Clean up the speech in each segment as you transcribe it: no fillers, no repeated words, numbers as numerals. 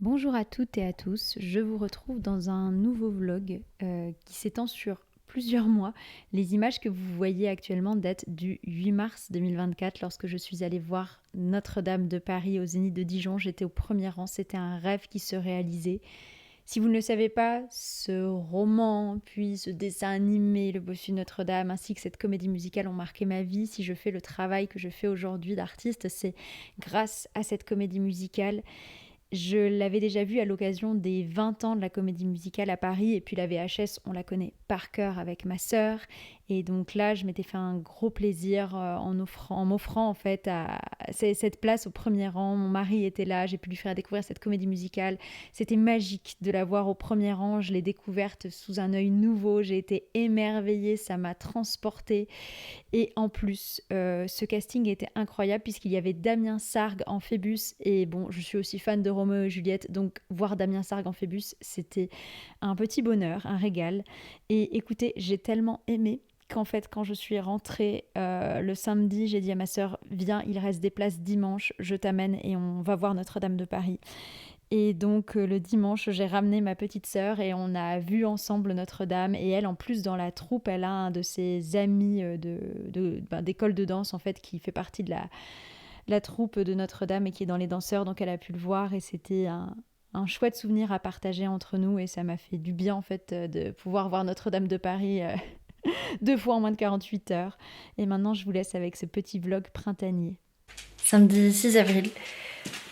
Bonjour à toutes et à tous, je vous retrouve dans un nouveau vlog qui s'étend sur plusieurs mois. Les images que vous voyez actuellement datent du 8 mars 2024 lorsque je suis allée voir Notre-Dame de Paris au Zénith de Dijon. J'étais au premier rang, c'était un rêve qui se réalisait. Si vous ne le savez pas, ce roman, puis ce dessin animé, Le Bossu de Notre-Dame, ainsi que cette comédie musicale ont marqué ma vie. Si je fais le travail que je fais aujourd'hui d'artiste, c'est grâce à cette comédie musicale. Je l'avais déjà vue à l'occasion des 20 ans de la comédie musicale à Paris, et puis la VHS, on la connaît par cœur avec ma sœur. Et donc là, je m'étais fait un gros plaisir en m'offrant en fait cette place au premier rang. Mon mari était là, j'ai pu lui faire découvrir cette comédie musicale. C'était magique de la voir au premier rang, je l'ai découverte sous un œil nouveau, j'ai été émerveillée, ça m'a transportée. Et en plus, ce casting était incroyable puisqu'il y avait Damien Sargue en Phébus. Et bon, je suis aussi fan de Roméo et Juliette, donc voir Damien Sargue en Phébus, c'était un petit bonheur, un régal. Et écoutez, j'ai tellement aimé qu'en fait, quand je suis rentrée le samedi, j'ai dit à ma sœur, viens, il reste des places dimanche, je t'amène et on va voir Notre-Dame de Paris. Et donc le dimanche, j'ai ramené ma petite sœur et on a vu ensemble Notre-Dame. Et elle, en plus, dans la troupe, elle a un de ses amis d'école de danse, en fait, qui fait partie de la troupe de Notre-Dame et qui est dans les danseurs. Donc elle a pu le voir et c'était un chouette souvenir à partager entre nous. Et ça m'a fait du bien, en fait, de pouvoir voir Notre-Dame de Paris deux fois en moins de 48 heures. Et maintenant, je vous laisse avec ce petit vlog printanier. Samedi 6 avril.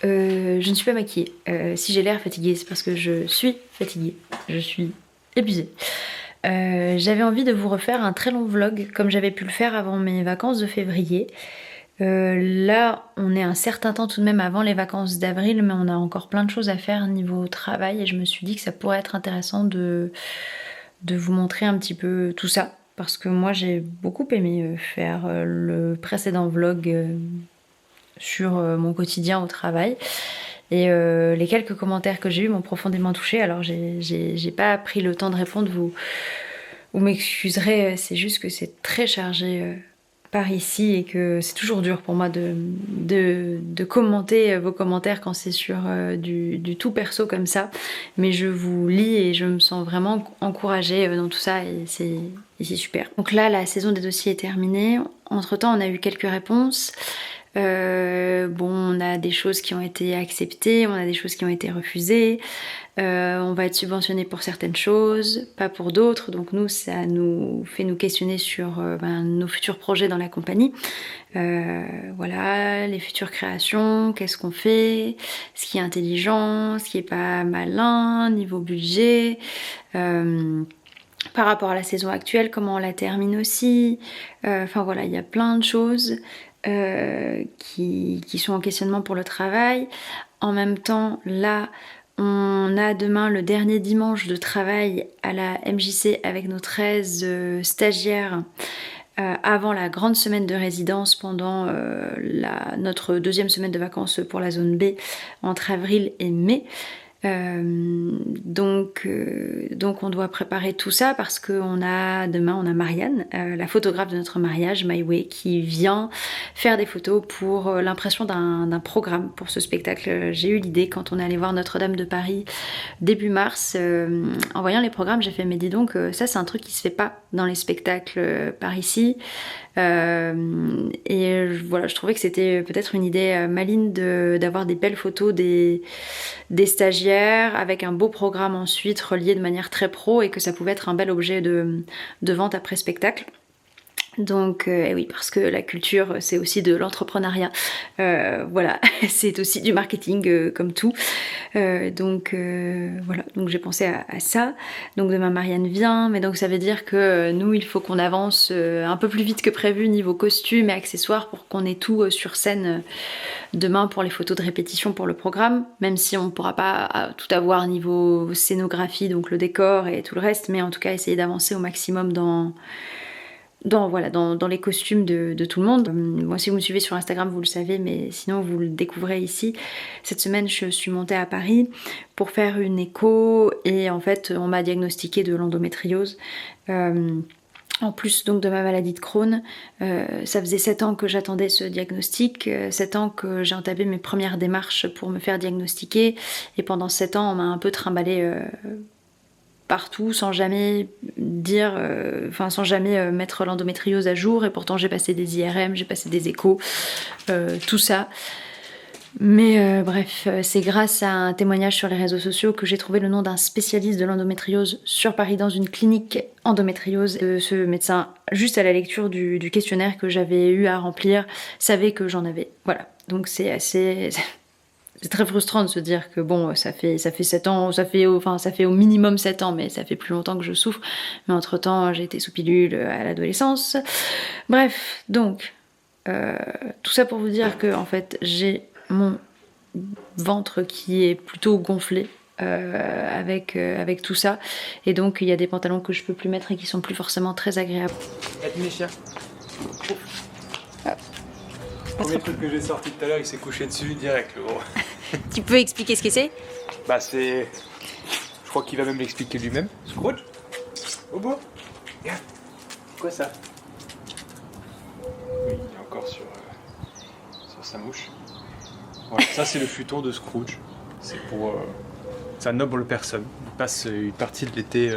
Je ne suis pas maquillée. Si j'ai l'air fatiguée, c'est parce que je suis fatiguée. Je suis épuisée. J'avais envie de vous refaire un très long vlog, comme j'avais pu le faire avant mes vacances de février. Là, on est un certain temps tout de même avant les vacances d'avril, mais on a encore plein de choses à faire niveau travail et je me suis dit que ça pourrait être intéressant de vous montrer un petit peu tout ça. Parce que moi, j'ai beaucoup aimé faire le précédent vlog sur mon quotidien au travail. Et les quelques commentaires que j'ai eus m'ont profondément touchée. Alors j'ai pas pris le temps de répondre, vous m'excuserez, c'est juste que c'est très chargé par ici et que c'est toujours dur pour moi de commenter vos commentaires quand c'est sur du tout perso comme ça. Mais je vous lis et je me sens vraiment encouragée dans tout ça et c'est super. Donc là, la saison des dossiers est terminée. Entre temps, on a eu quelques réponses. Bon, on a des choses qui ont été acceptées, on a des choses qui ont été refusées. On va être subventionné pour certaines choses, pas pour d'autres. Donc nous, ça nous fait nous questionner sur nos futurs projets dans la compagnie. Voilà, les futures créations, qu'est-ce qu'on fait, ce qui est intelligent, ce qui est pas malin, niveau budget. Par rapport à la saison actuelle, comment on la termine aussi. Enfin voilà, il y a plein de choses qui sont en questionnement pour le travail. En même temps, là, on a demain le dernier dimanche de travail à la MJC avec nos 13 stagiaires avant la grande semaine de résidence pendant notre deuxième semaine de vacances pour la zone B entre avril et mai. Donc on doit préparer tout ça parce que demain on a Marianne, la photographe de notre mariage, My Way, qui vient faire des photos pour l'impression d'un programme pour ce spectacle. J'ai eu l'idée quand on est allé voir Notre-Dame de Paris début mars, en voyant les programmes, j'ai fait mais dis donc, ça c'est un truc qui se fait pas dans les spectacles par ici. Voilà, je trouvais que c'était peut-être une idée maligne d'avoir des belles photos des stagiaires avec un beau programme ensuite relié de manière très pro et que ça pouvait être un bel objet de vente après spectacle. Donc oui, parce que la culture c'est aussi de l'entrepreneuriat, voilà, c'est aussi du marketing comme tout. Voilà, donc j'ai pensé à ça. Donc demain Marianne vient, mais donc ça veut dire que nous il faut qu'on avance un peu plus vite que prévu niveau costumes et accessoires pour qu'on ait tout sur scène demain pour les photos de répétition pour le programme, même si on ne pourra pas tout avoir niveau scénographie, donc le décor et tout le reste, mais en tout cas essayer d'avancer au maximum dans les costumes de tout le monde. Moi, si vous me suivez sur Instagram, vous le savez, mais sinon vous le découvrez ici. Cette semaine, je suis montée à Paris pour faire une écho et en fait, on m'a diagnostiqué de l'endométriose. En plus donc de ma maladie de Crohn, ça faisait 7 ans que j'attendais ce diagnostic, 7 ans que j'ai entamé mes premières démarches pour me faire diagnostiquer, et pendant 7 ans on m'a un peu trimballé partout sans jamais dire, sans jamais mettre l'endométriose à jour, et pourtant j'ai passé des IRM, j'ai passé des échos, tout ça. Mais bref, c'est grâce à un témoignage sur les réseaux sociaux que j'ai trouvé le nom d'un spécialiste de l'endométriose sur Paris dans une clinique endométriose. Ce médecin, juste à la lecture du questionnaire que j'avais eu à remplir, savait que j'en avais. Voilà, donc c'est assez... C'est très frustrant de se dire que bon, ça fait 7 ans, ça fait au minimum 7 ans, mais ça fait plus longtemps que je souffre. Mais entre-temps, j'ai été sous pilule à l'adolescence. Bref, donc, tout ça pour vous dire que en fait, j'ai mon ventre qui est plutôt gonflé avec tout ça, et donc il y a des pantalons que je peux plus mettre et qui sont plus forcément très agréables. Mes chiens. Le premier truc que j'ai sorti tout à l'heure, il s'est couché dessus direct, le gros. Tu peux expliquer ce que c'est? Bah c'est... Je crois qu'il va même l'expliquer lui-même. Scrooge, Bobo, regarde. C'est quoi ça? Oui, il est encore sur sa mouche. Voilà, ça c'est le futon de Scrooge. C'est pour... ça noble personne. Il passe une partie de l'été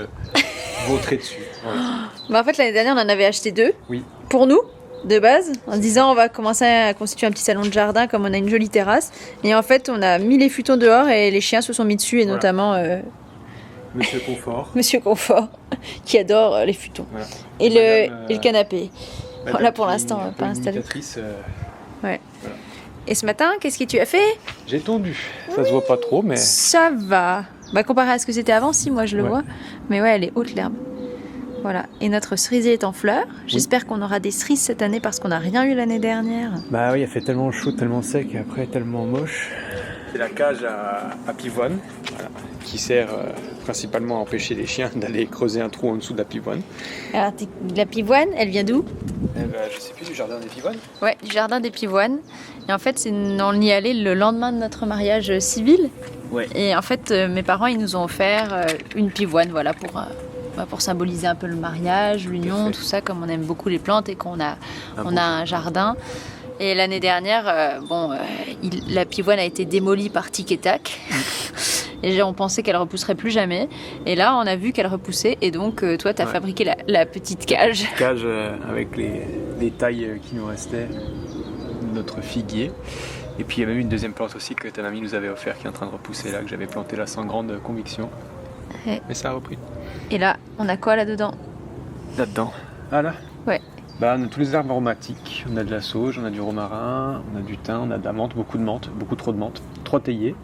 vautré dessus. Voilà. Bah en fait, l'année dernière, on en avait acheté 2. Oui. Pour nous, de base, en se disant on va commencer à constituer un petit salon de jardin comme on a une jolie terrasse. Et en fait, on a mis les futons dehors et les chiens se sont mis dessus, et Voilà. notamment Monsieur Confort. Monsieur Confort, qui adore les futons. Voilà. Et, Madame, et le canapé. Madame Là, pour qui est l'instant, un peu pas installé. imitatrice, Ouais. Voilà. Et ce matin, qu'est-ce que tu as fait? J'ai tondu. Ça se voit pas trop, mais... Ça va. Bah, comparé à ce que c'était avant, si, moi je le Ouais. vois. Mais ouais, elle est haute l'herbe. Voilà. Et notre cerisier est en fleurs. J'espère qu'on aura des cerises cette année parce qu'on n'a rien eu l'année dernière. Bah oui, il a fait tellement chaud, tellement sec, et après tellement moche. C'est la cage à pivoine, voilà, qui sert principalement à empêcher les chiens d'aller creuser un trou en dessous de la pivoine. Alors, la pivoine, elle vient d'où? Je sais plus, du jardin des pivoines. Ouais, du jardin des pivoines. Et en fait, on y allait le lendemain de notre mariage civil. Ouais. Et en fait, mes parents, ils nous ont offert une pivoine, voilà, pour symboliser un peu le mariage, l'union, tout ça, comme on aime beaucoup les plantes et qu'on a, on a un jardin. Et l'année dernière, la pivoine a été démolie par Tic et Tac. Et on pensait qu'elle repousserait plus jamais. Et là, on a vu qu'elle repoussait. Et donc, toi, tu as fabriqué la petite cage. Cage avec les tailles qui nous restaient, notre figuier. Et puis il y a même une deuxième plante aussi que ta mamie nous avait offert, qui est en train de repousser là, que j'avais planté là sans grande conviction. Ouais. Mais ça a repris. Et là, on a quoi là-dedans? Là-dedans. Ah là? Ouais. Bah, on a tous les arbres aromatiques. On a de la sauge, on a du romarin, on a du thym, on a de la menthe, beaucoup trop de menthe, 3 théiers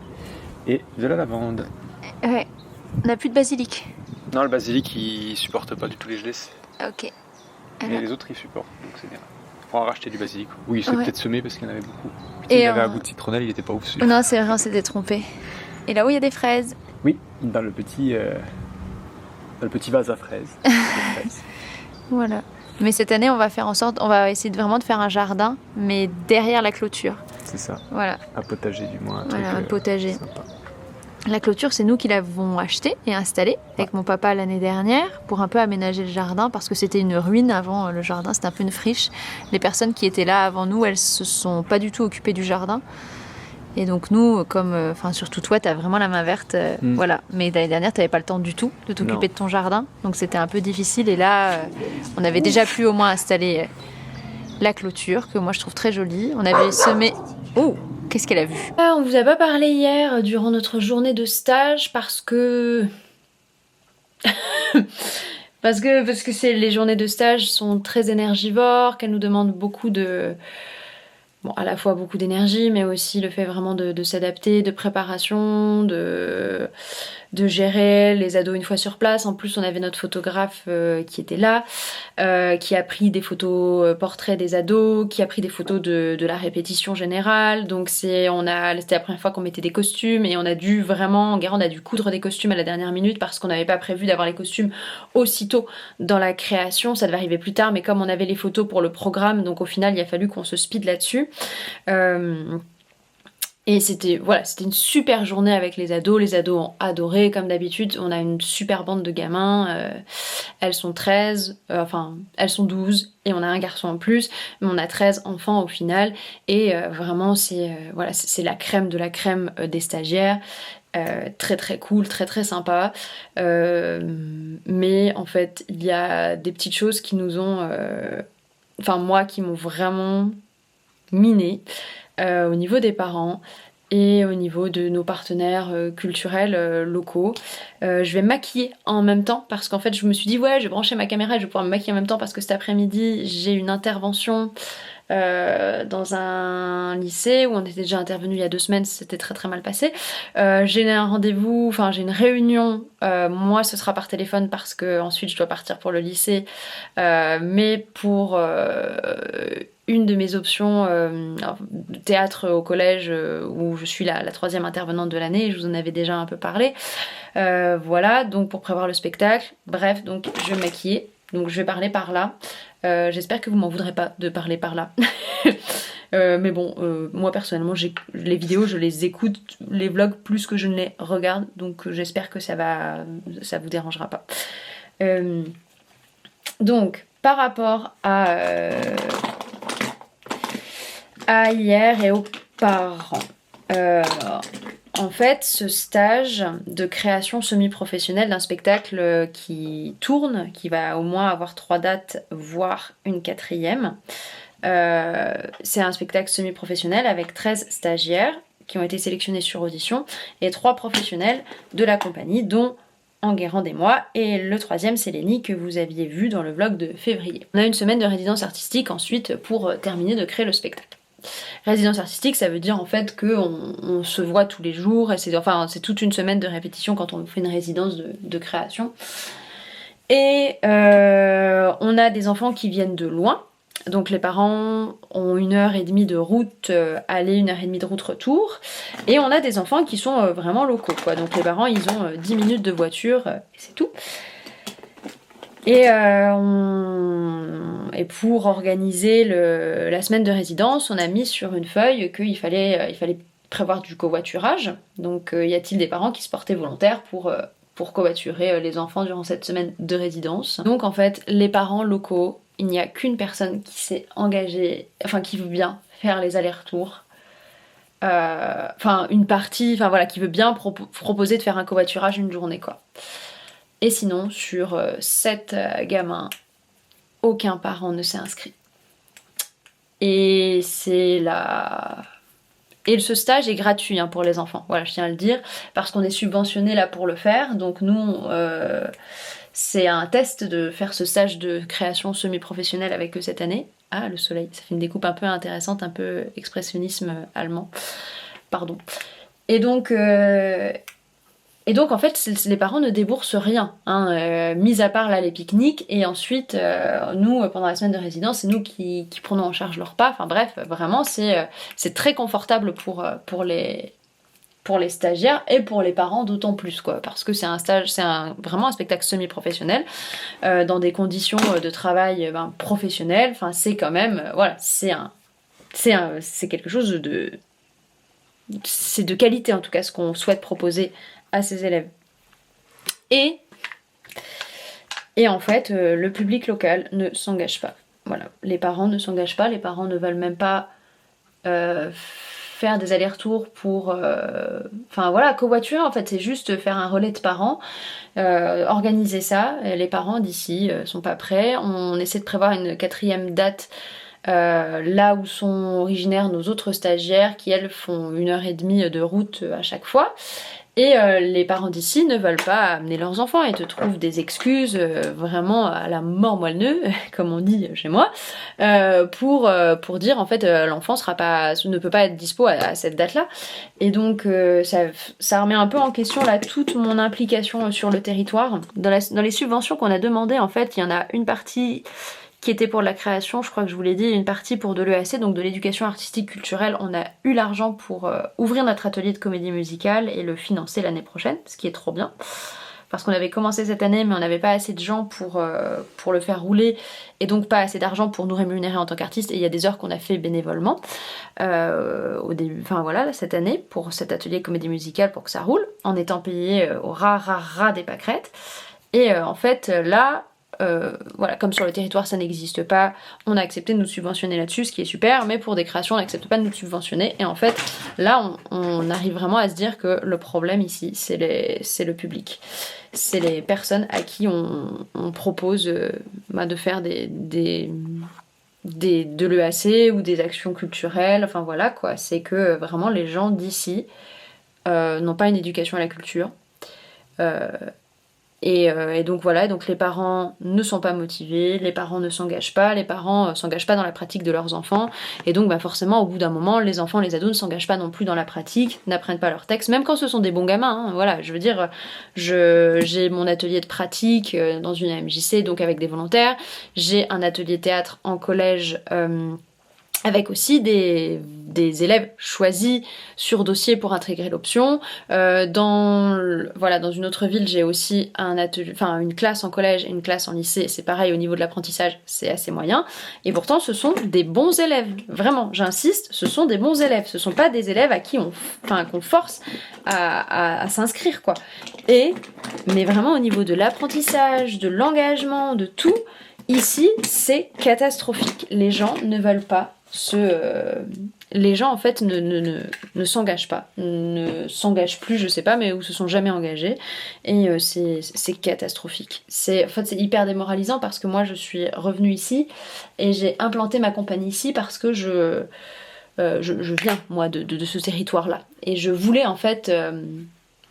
et de la lavande. Ouais. On n'a plus de basilic. Non, le basilic il supporte pas du tout les gelées. Ok. Mais les autres ils supportent, donc c'est bien. On va en racheter du basilic. Oui, il s'est peut-être semé parce qu'il y en avait beaucoup. Putain, Et il avait un goût de citronnelle, il était pas ouf celui-là. Non, c'est vrai, on s'était trompé. Et là-haut, il y a des fraises. Oui, dans le petit vase à fraises. Voilà. Mais cette année, on va faire en sorte, on va essayer vraiment de faire un jardin, mais derrière la clôture. C'est ça. Voilà. Un potager du moins. Voilà, un potager. Sympa. La clôture, c'est nous qui l'avons achetée et installée avec mon papa l'année dernière pour un peu aménager le jardin parce que c'était une ruine avant le jardin, c'était un peu une friche. Les personnes qui étaient là avant nous, elles se sont pas du tout occupées du jardin. Et donc nous, comme, surtout toi, t'as vraiment la main verte, voilà. Mais l'année dernière, t'avais pas le temps du tout de t'occuper de ton jardin, donc c'était un peu difficile. Et là, on avait déjà pu au moins installer la clôture, que moi je trouve très jolie. On avait semé... Oh, qu'est-ce qu'elle a vu? On vous a pas parlé hier durant notre journée de stage parce que... parce que les journées de stage sont très énergivores, qu'elles nous demandent beaucoup de... Bon, à la fois beaucoup d'énergie, mais aussi le fait vraiment de s'adapter, de préparation, de gérer les ados une fois sur place. En plus, on avait notre photographe qui était là, qui a pris des photos portraits des ados, qui a pris des photos de la répétition générale. Donc c'était la première fois qu'on mettait des costumes et on a dû coudre des costumes à la dernière minute parce qu'on n'avait pas prévu d'avoir les costumes aussitôt dans la création. Ça devait arriver plus tard, mais comme on avait les photos pour le programme, donc au final, il a fallu qu'on se speed là-dessus. Et c'était une super journée avec les ados. Les ados ont adoré, comme d'habitude. On a une super bande de gamins. Elles sont 13, elles sont 12 et on a un garçon en plus. Mais on a 13 enfants au final. Et vraiment, c'est la crème de la crème des stagiaires. Très très cool, très très sympa. Mais en fait, il y a des petites choses qui nous ont... moi, qui m'ont vraiment miné. Au niveau des parents et au niveau de nos partenaires culturels locaux. Je vais me maquiller en même temps parce qu'en fait je me suis dit ouais je vais brancher ma caméra et je vais pouvoir me maquiller en même temps parce que cet après-midi j'ai une intervention dans un lycée où on était déjà intervenu il y a 2 semaines, c'était très très mal passé. J'ai un rendez-vous, j'ai une réunion, moi ce sera par téléphone parce que ensuite je dois partir pour le lycée, mais pour une de mes options théâtre au collège où je suis la 3e intervenante de l'année, je vous en avais déjà un peu parlé. Voilà, donc pour prévoir le spectacle, bref, donc je vais me maquiller, donc je vais parler par là. J'espère que vous m'en voudrez pas de parler par là. Mais bon, moi personnellement, les vidéos, je les écoute, les vlogs, plus que je ne les regarde, donc j'espère que ça vous dérangera pas. Donc, par rapport à hier et aux parents. En fait, ce stage de création semi-professionnelle d'un spectacle qui tourne, qui va au moins avoir 3 dates, voire une 4e, c'est un spectacle semi-professionnel avec 13 stagiaires qui ont été sélectionnés sur audition et 3 professionnels de la compagnie, dont Enguerrand et moi, et le 3e c'est Lénie que vous aviez vu dans le vlog de février. On a une semaine de résidence artistique ensuite pour terminer de créer le spectacle. Résidence artistique, ça veut dire en fait qu'on se voit tous les jours, et c'est toute une semaine de répétition quand on fait une résidence de création. Et on a des enfants qui viennent de loin, donc les parents ont 1h30 de route aller, 1h30 de route retour, et on a des enfants qui sont vraiment locaux, quoi. Donc les parents ils ont 10 minutes de voiture, et c'est tout. Et pour organiser la semaine de résidence, on a mis sur une feuille qu'il fallait prévoir du covoiturage. Donc y a-t-il des parents qui se portaient volontaires pour covoiturer les enfants durant cette semaine de résidence. Donc en fait, les parents locaux, il n'y a qu'une personne qui s'est engagée, qui veut bien faire les allers-retours. Une partie, qui veut bien proposer de faire un covoiturage une journée, quoi. Et sinon, sur 7 gamins, aucun parent ne s'est inscrit. Et ce stage est gratuit pour les enfants, voilà, je tiens à le dire, parce qu'on est subventionné là pour le faire. Donc nous, c'est un test de faire ce stage de création semi-professionnelle avec eux cette année. Ah, le soleil, ça fait une découpe un peu intéressante, un peu expressionnisme allemand. Pardon. Et donc en fait, les parents ne déboursent rien, mis à part là les pique-niques, et ensuite, nous, pendant la semaine de résidence, c'est nous qui prenons en charge leur repas. Enfin bref, vraiment, c'est très confortable pour les stagiaires et pour les parents d'autant plus, quoi, parce que c'est vraiment un spectacle semi-professionnel, dans des conditions de travail professionnelles. Enfin, c'est quand même, c'est quelque chose c'est de qualité en tout cas ce qu'on souhaite proposer à ses élèves. Et en fait, le public local ne s'engage pas. Voilà, les parents ne s'engagent pas, les parents ne veulent même pas faire des allers-retours pour... covoiturer, en fait, c'est juste faire un relais de parents, organiser ça. Les parents d'ici sont pas prêts. On essaie de prévoir une 4e date là où sont originaires nos autres stagiaires qui, elles, font 1h30 de route à chaque fois. Et les parents d'ici ne veulent pas amener leurs enfants et te trouvent des excuses vraiment à la mort moelle-neu, comme on dit chez moi, pour dire en fait l'enfant ne peut pas être dispo à cette date-là. Et donc ça remet un peu en question là toute mon implication sur le territoire. Dans les subventions qu'on a demandées, en fait, il y en a une partie qui était pour la création, je crois que je vous l'ai dit, une partie pour de l'EAC, donc de l'éducation artistique culturelle. On a eu l'argent pour ouvrir notre atelier de comédie musicale et le financer l'année prochaine, ce qui est trop bien. parce qu'on avait commencé cette année mais on n'avait pas assez de gens pour le faire rouler et donc pas assez d'argent pour nous rémunérer en tant qu'artiste, et il y a des heures qu'on a fait bénévolement au début, enfin voilà, cette année pour cet atelier comédie musicale pour que ça roule, en étant payé au ras des pâquerettes. Et en fait là, voilà, comme sur le territoire ça n'existe pas, on a accepté de nous subventionner là-dessus, ce qui est super, mais pour des créations on n'accepte pas de nous subventionner, et en fait là on arrive vraiment à se dire que le problème ici c'est le public, c'est les personnes à qui on propose de faire de l'EAC ou des actions culturelles, enfin voilà quoi, c'est que vraiment les gens d'ici n'ont pas une éducation à la culture. Et donc voilà, donc les parents ne sont pas motivés, les parents ne s'engagent pas, les parents s'engagent pas dans la pratique de leurs enfants, et donc forcément au bout d'un moment les enfants, les ados ne s'engagent pas non plus dans la pratique, n'apprennent pas leur texte, même quand ce sont des bons gamins, hein, voilà, je veux dire, j'ai mon atelier de pratique dans une AMJC, donc avec des volontaires, j'ai un atelier théâtre en collège avec aussi des élèves choisis sur dossier pour intégrer l'option. Dans une autre ville, j'ai aussi une classe en collège et une classe en lycée. C'est pareil, au niveau de l'apprentissage, c'est assez moyen. Et pourtant, ce sont des bons élèves. Vraiment, j'insiste, ce sont des bons élèves. Ce sont pas des élèves à qui qu'on force à s'inscrire, quoi. Mais vraiment, au niveau de l'apprentissage, de l'engagement, de tout, ici, c'est catastrophique. Les gens ne veulent pas les gens en fait ne s'engagent pas, ne s'engagent plus, je sais pas, mais ou se sont jamais engagés, et c'est catastrophique. C'est hyper démoralisant parce que moi je suis revenue ici et j'ai implanté ma compagnie ici parce que je viens moi de ce territoire-là, et je voulais en fait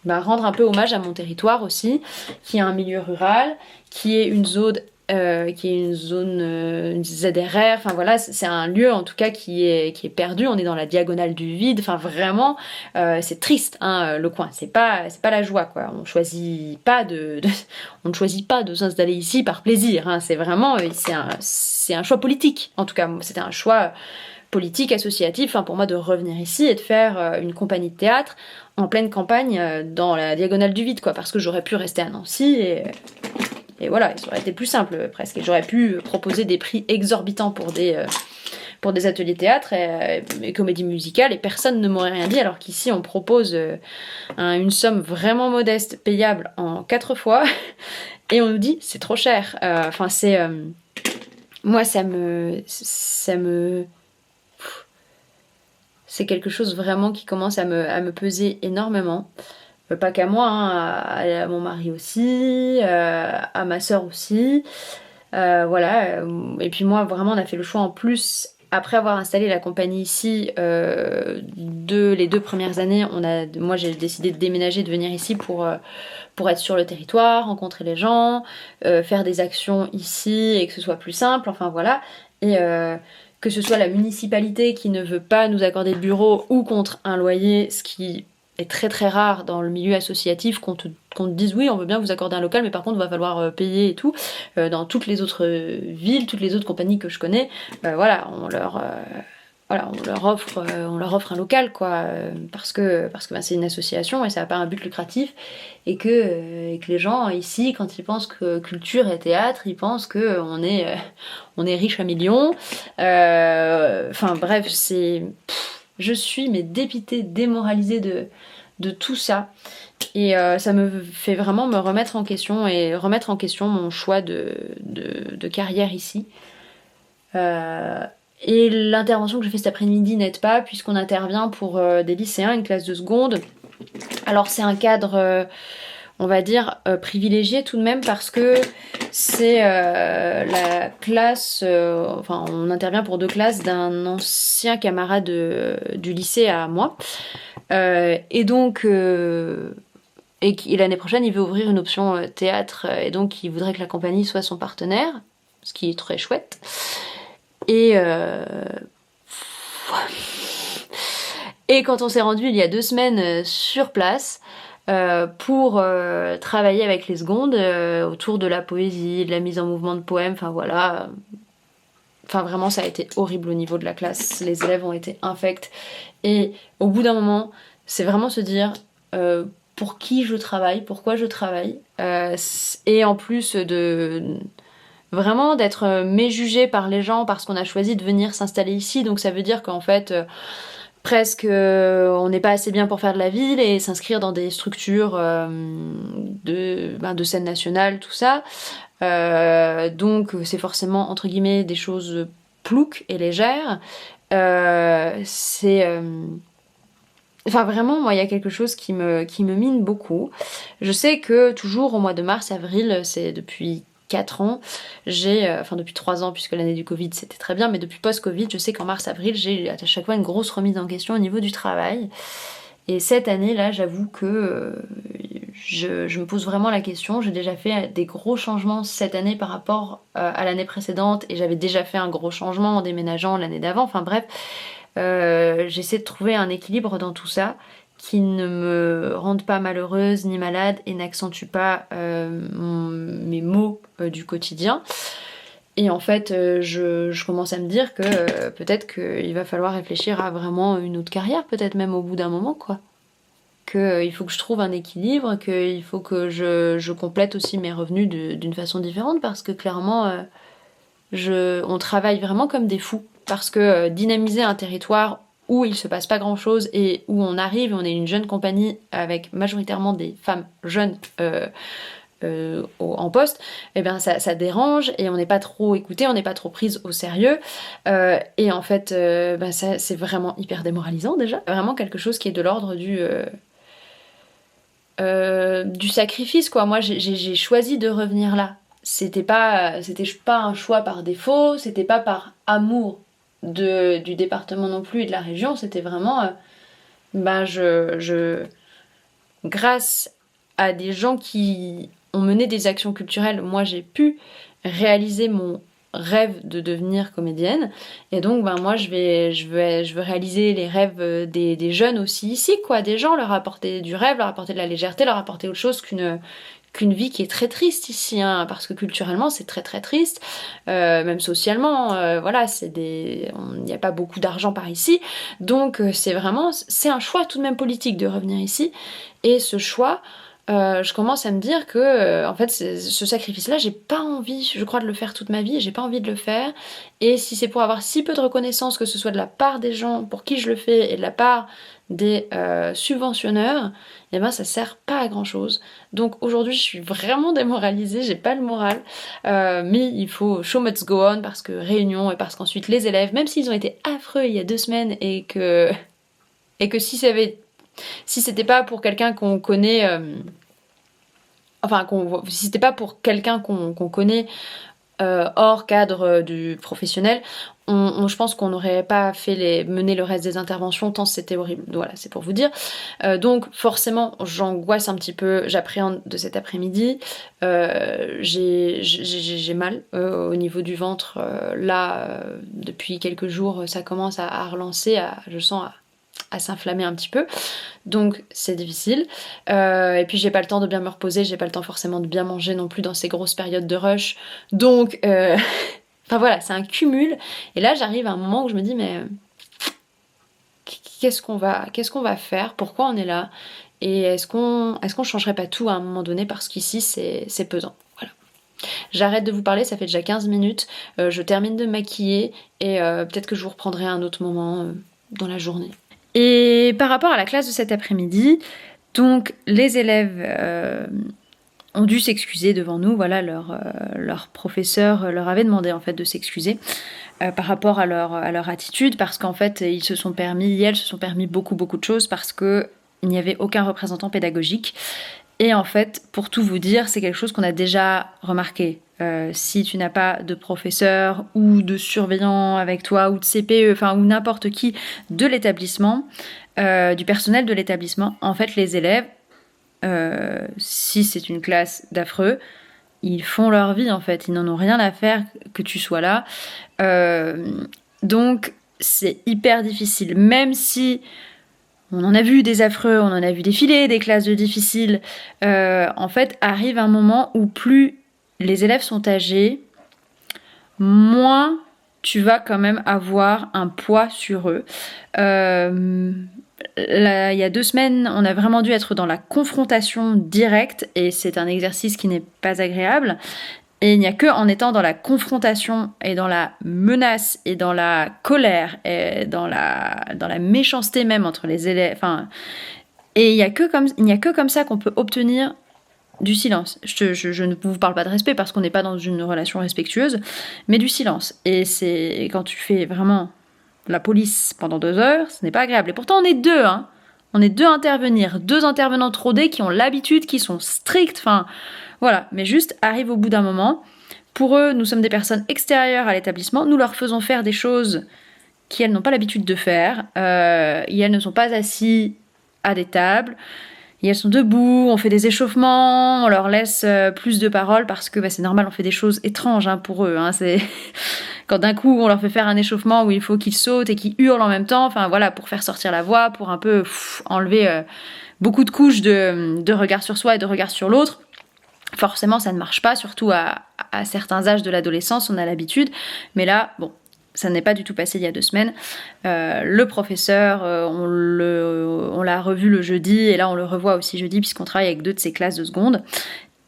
rendre un peu hommage à mon territoire aussi, qui est un milieu rural, qui est une zone une ZRR, enfin voilà, c'est un lieu en tout cas qui est perdu, on est dans la diagonale du vide, enfin vraiment, c'est triste, hein, le coin, c'est pas la joie, quoi. On ne choisit pas de s'installer ici par plaisir, hein. C'est vraiment, c'est un choix politique, en tout cas, c'était un choix politique, associatif, pour moi de revenir ici et de faire une compagnie de théâtre en pleine campagne dans la diagonale du vide, quoi, parce que j'aurais pu rester à Nancy et voilà, ça aurait été plus simple presque. Et j'aurais pu proposer des prix exorbitants pour des ateliers théâtre et comédie musicale, et personne ne m'aurait rien dit, alors qu'ici on propose une somme vraiment modeste, payable en 4 fois, et on nous dit c'est trop cher. Moi ça me c'est quelque chose vraiment qui commence à me peser énormément. Pas qu'à moi, hein, à mon mari aussi, à ma soeur aussi. Voilà. Et puis moi, vraiment, on a fait le choix en plus, après avoir installé la compagnie ici, les 2 premières années, moi j'ai décidé de déménager, de venir ici pour être sur le territoire, rencontrer les gens, faire des actions ici et que ce soit plus simple, enfin voilà. Et que ce soit la municipalité qui ne veut pas nous accorder de bureau ou contre un loyer, ce qui est très très rare dans le milieu associatif, qu'on te dise oui on veut bien vous accorder un local, mais par contre il va falloir payer et tout. Dans toutes les autres villes, toutes les autres compagnies que je connais, voilà, on leur offre un local, quoi, parce que c'est une association et ça n'a pas un but lucratif, et que les gens ici, quand ils pensent que culture et théâtre, ils pensent que on est riche à millions. Enfin bref, je suis dépitée, démoralisée de tout ça, et ça me fait vraiment me remettre en question et remettre en question mon choix de carrière ici. Et l'intervention que j'ai fait cet après-midi n'aide pas, puisqu'on intervient pour des lycéens, une classe de seconde. Alors c'est un cadre, on va dire, privilégié tout de même, parce que c'est la classe, on intervient pour 2 classes d'un ancien camarade du lycée à moi. Et donc, et l'année prochaine, il veut ouvrir une option théâtre, et donc il voudrait que la compagnie soit son partenaire, ce qui est très chouette. Et quand on s'est rendu il y a 2 semaines sur place pour travailler avec les secondes autour de la poésie, de la mise en mouvement de poèmes, enfin voilà. Enfin vraiment ça a été horrible au niveau de la classe, les élèves ont été infects, et au bout d'un moment c'est vraiment se dire pour qui je travaille, pourquoi je travaille, et en plus de vraiment d'être méjugée par les gens parce qu'on a choisi de venir s'installer ici. Donc ça veut dire qu'en fait, presque on n'est pas assez bien pour faire de la ville et s'inscrire dans des structures de scène nationale, tout ça. Donc c'est forcément entre guillemets des choses plouques et légères. Enfin vraiment, moi il y a quelque chose qui me mine beaucoup. Je sais que toujours au mois de mars, avril, c'est depuis 4 ans, enfin depuis 3 ans puisque l'année du Covid c'était très bien, mais depuis post-Covid, je sais qu'en mars-avril, j'ai à chaque fois une grosse remise en question au niveau du travail. Et cette année-là, j'avoue que je me pose vraiment la question. J'ai déjà fait des gros changements cette année par rapport à l'année précédente et j'avais déjà fait un gros changement en déménageant l'année d'avant. Enfin bref, j'essaie de trouver un équilibre dans tout ça qui ne me rende pas malheureuse ni malade et n'accentue pas mes maux du quotidien. Et en fait, je commence à me dire que peut-être qu'il va falloir réfléchir à vraiment une autre carrière, peut-être même au bout d'un moment, quoi. Qu'il faut que je trouve un équilibre, qu'il faut que je complète aussi mes revenus d'une façon différente, parce que clairement, on travaille vraiment comme des fous. Parce que dynamiser un territoire où il se passe pas grand chose et où on arrive, on est une jeune compagnie avec majoritairement des femmes jeunes en poste, et bien ça dérange et on n'est pas trop écouté, on n'est pas trop prise au sérieux et en fait c'est vraiment hyper démoralisant déjà, vraiment quelque chose qui est de l'ordre du sacrifice quoi. Moi j'ai choisi de revenir là, c'était pas un choix par défaut, c'était pas par amour du département non plus et de la région, c'était vraiment grâce à des gens qui ont mené des actions culturelles, moi j'ai pu réaliser mon rêve de devenir comédienne et donc moi je veux réaliser les rêves des jeunes aussi ici quoi, des gens, leur apporter du rêve, leur apporter de la légèreté, leur apporter autre chose qu'une vie qui est très triste ici, hein, parce que culturellement c'est très très triste, même socialement, voilà, il n'y a pas beaucoup d'argent par ici, donc c'est un choix tout de même politique de revenir ici, et ce choix, je commence à me dire que en fait ce sacrifice-là, j'ai pas envie, je crois, de le faire toute ma vie, j'ai pas envie de le faire, et si c'est pour avoir si peu de reconnaissance, que ce soit de la part des gens pour qui je le fais et de la part des subventionneurs, et ben ça sert pas à grand chose. Donc aujourd'hui je suis vraiment démoralisée, j'ai pas le moral, mais il faut show must go on, parce que réunion et parce qu'ensuite les élèves, même s'ils ont été affreux il y a 2 semaines et que si c'était pas pour quelqu'un qu'on connaît, si c'était pas pour quelqu'un qu'on connaît hors cadre du professionnel, je pense qu'on n'aurait pas mené le reste des interventions tant c'était horrible. Voilà, c'est pour vous dire. Donc forcément, j'angoisse un petit peu, j'appréhende de cet après-midi. J'ai mal au niveau du ventre. Là, depuis quelques jours, ça commence à relancer, je sens à s'inflammer un petit peu, donc c'est difficile, et puis j'ai pas le temps de bien me reposer, j'ai pas le temps forcément de bien manger non plus dans ces grosses périodes de rush, donc enfin voilà, c'est un cumul, et là j'arrive à un moment où je me dis mais qu'est-ce qu'on va faire, pourquoi on est là, et est-ce qu'on changerait pas tout à un moment donné, parce qu'ici c'est pesant. Voilà. J'arrête de vous parler, ça fait déjà 15 minutes, je termine de me maquiller, et peut-être que je vous reprendrai à un autre moment dans la journée. Et par rapport à la classe de cet après-midi, donc les élèves ont dû s'excuser devant nous. Voilà, leur professeur leur avait demandé en fait de s'excuser par rapport à leur attitude, parce qu'en fait elles se sont permis beaucoup de choses, parce que il n'y avait aucun représentant pédagogique. Et en fait, pour tout vous dire, c'est quelque chose qu'on a déjà remarqué. Si tu n'as pas de professeur ou de surveillant avec toi, ou de CPE, enfin, ou n'importe qui de l'établissement, du personnel de l'établissement, en fait, les élèves, si c'est une classe d'affreux, ils font leur vie, en fait. Ils n'en ont rien à faire que tu sois là. Donc, c'est hyper difficile. Même si on en a vu des affreux, on en a vu défiler des classes de difficiles, en fait, arrive un moment où plus les élèves sont âgés, moins tu vas quand même avoir un poids sur eux. Là, il y a 2 semaines, on a vraiment dû être dans la confrontation directe et c'est un exercice qui n'est pas agréable. Et il n'y a que en étant dans la confrontation et dans la menace et dans la colère et dans la méchanceté même entre les élèves. Et il n'y a que comme ça qu'on peut obtenir du silence. Je ne vous parle pas de respect parce qu'on n'est pas dans une relation respectueuse, mais du silence. Et c'est quand tu fais vraiment la police pendant 2 heures, ce n'est pas agréable. Et pourtant, on est 2, hein. On est 2 à intervenir, 2 intervenants rodés qui ont l'habitude, qui sont stricts, voilà. Mais juste, arrive au bout d'un moment. Pour eux, nous sommes des personnes extérieures à l'établissement. Nous leur faisons faire des choses qu'elles n'ont pas l'habitude de faire. Et elles ne sont pas assis à des tables. Et elles sont debout, on fait des échauffements, on leur laisse plus de paroles parce que c'est normal, on fait des choses étranges pour eux. C'est quand d'un coup on leur fait faire un échauffement où il faut qu'ils sautent et qu'ils hurlent en même temps, voilà, pour faire sortir la voix, pour un peu enlever beaucoup de couches de regard sur soi et de regard sur l'autre. Forcément, ça ne marche pas, surtout à certains âges de l'adolescence, on a l'habitude. Mais là, bon, ça n'est pas du tout passé il y a 2 semaines. Le professeur, on l'a revu le jeudi, et là on le revoit aussi jeudi, puisqu'on travaille avec 2 de ses classes de seconde.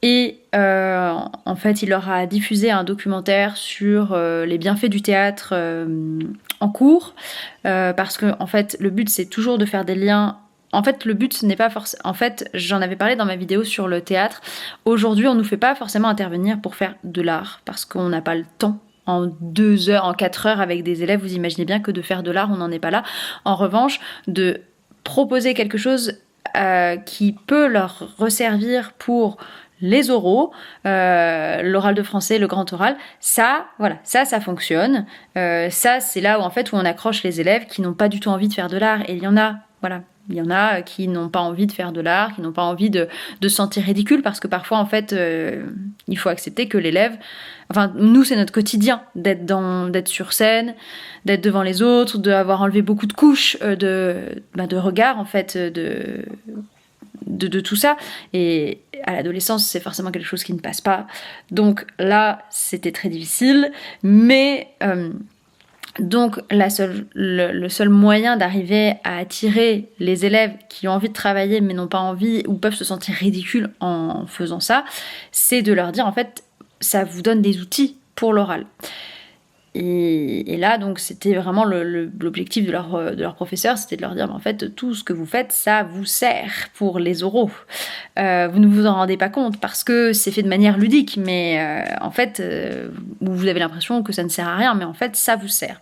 Et en fait, il leur a diffusé un documentaire sur les bienfaits du théâtre en cours, parce que en fait, le but c'est toujours de faire des liens. En fait, le but, ce n'est pas forcément... En fait, j'en avais parlé dans ma vidéo sur le théâtre. Aujourd'hui, on ne nous fait pas forcément intervenir pour faire de l'art, parce qu'on n'a pas le temps. En 2 heures, en 4 heures avec des élèves, vous imaginez bien que de faire de l'art, on n'en est pas là. En revanche, de proposer quelque chose qui peut leur resservir pour les oraux, l'oral de français, le grand oral, ça fonctionne. Ça, c'est là où on accroche les élèves qui n'ont pas du tout envie de faire de l'art. Et il y en a, voilà. Il y en a qui n'ont pas envie de faire de l'art, qui n'ont pas envie de se sentir ridicule, parce que parfois, il faut accepter que l'élève... nous, c'est notre quotidien d'être sur scène, d'être devant les autres, d'avoir enlevé beaucoup de couches de regard, de tout ça. Et à l'adolescence, c'est forcément quelque chose qui ne passe pas. Donc là, c'était très difficile, mais... Donc le seul moyen d'arriver à attirer les élèves qui ont envie de travailler mais n'ont pas envie ou peuvent se sentir ridicules en faisant ça, c'est de leur dire en fait ça vous donne des outils pour l'oral. Et là donc c'était vraiment l'objectif de leur professeur, c'était de leur dire en fait tout ce que vous faites ça vous sert pour les oraux. Vous ne vous en rendez pas compte parce que c'est fait de manière ludique, mais vous avez l'impression que ça ne sert à rien, mais en fait ça vous sert.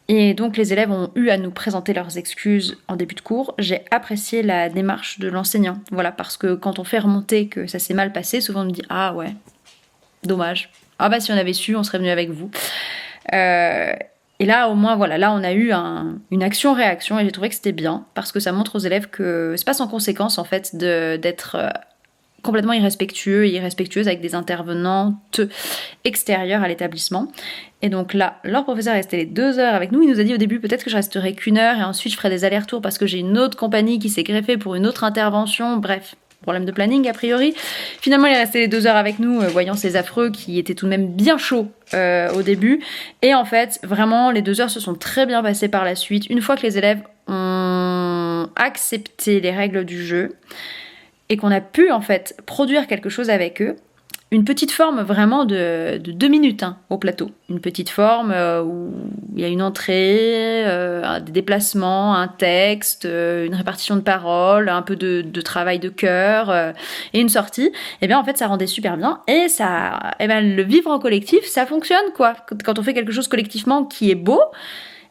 Et donc les élèves ont eu à nous présenter leurs excuses en début de cours. J'ai apprécié la démarche de l'enseignant, voilà, parce que quand on fait remonter que ça s'est mal passé, souvent on me dit ah ouais, dommage, si on avait su on serait venu avec vous. Et là au moins là on a eu une action-réaction et j'ai trouvé que c'était bien parce que ça montre aux élèves que c'est pas sans conséquence en fait d'être complètement irrespectueux et irrespectueuse avec des intervenantes extérieures à l'établissement. Et donc là, leur professeur est resté les 2 heures avec nous. Il nous a dit au début peut-être que je resterai qu'1 heure et ensuite je ferai des allers-retours parce que j'ai une autre compagnie qui s'est greffée pour une autre intervention. Bref, problème de planning a priori. Finalement, il est resté les 2 heures avec nous, voyant ces affreux qui étaient tout de même bien chauds au début. Et en fait, vraiment, les 2 heures se sont très bien passées par la suite. Une fois que les élèves ont accepté les règles du jeu et qu'on a pu en fait produire quelque chose avec eux, une petite forme vraiment de 2 minutes au plateau. Une petite forme où il y a une entrée, des déplacements, un texte, une répartition de paroles, un peu de travail de cœur et une sortie. Et bien en fait ça rendait super bien et le vivre en collectif ça fonctionne quoi. Quand on fait quelque chose collectivement qui est beau,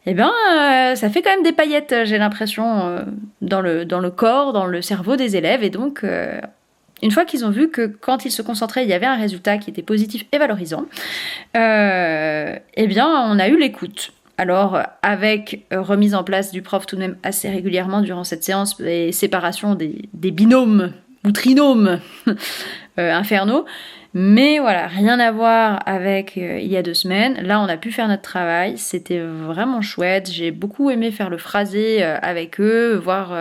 ça fait quand même des paillettes, j'ai l'impression, dans le corps, dans le cerveau des élèves. Et donc, une fois qu'ils ont vu que quand ils se concentraient, il y avait un résultat qui était positif et valorisant, on a eu l'écoute. Alors, avec remise en place du prof tout de même assez régulièrement durant cette séance et séparation des binômes ou trinômes infernaux, mais voilà, rien à voir avec il y a 2 semaines. Là, on a pu faire notre travail, c'était vraiment chouette. J'ai beaucoup aimé faire le phrasé avec eux, voir...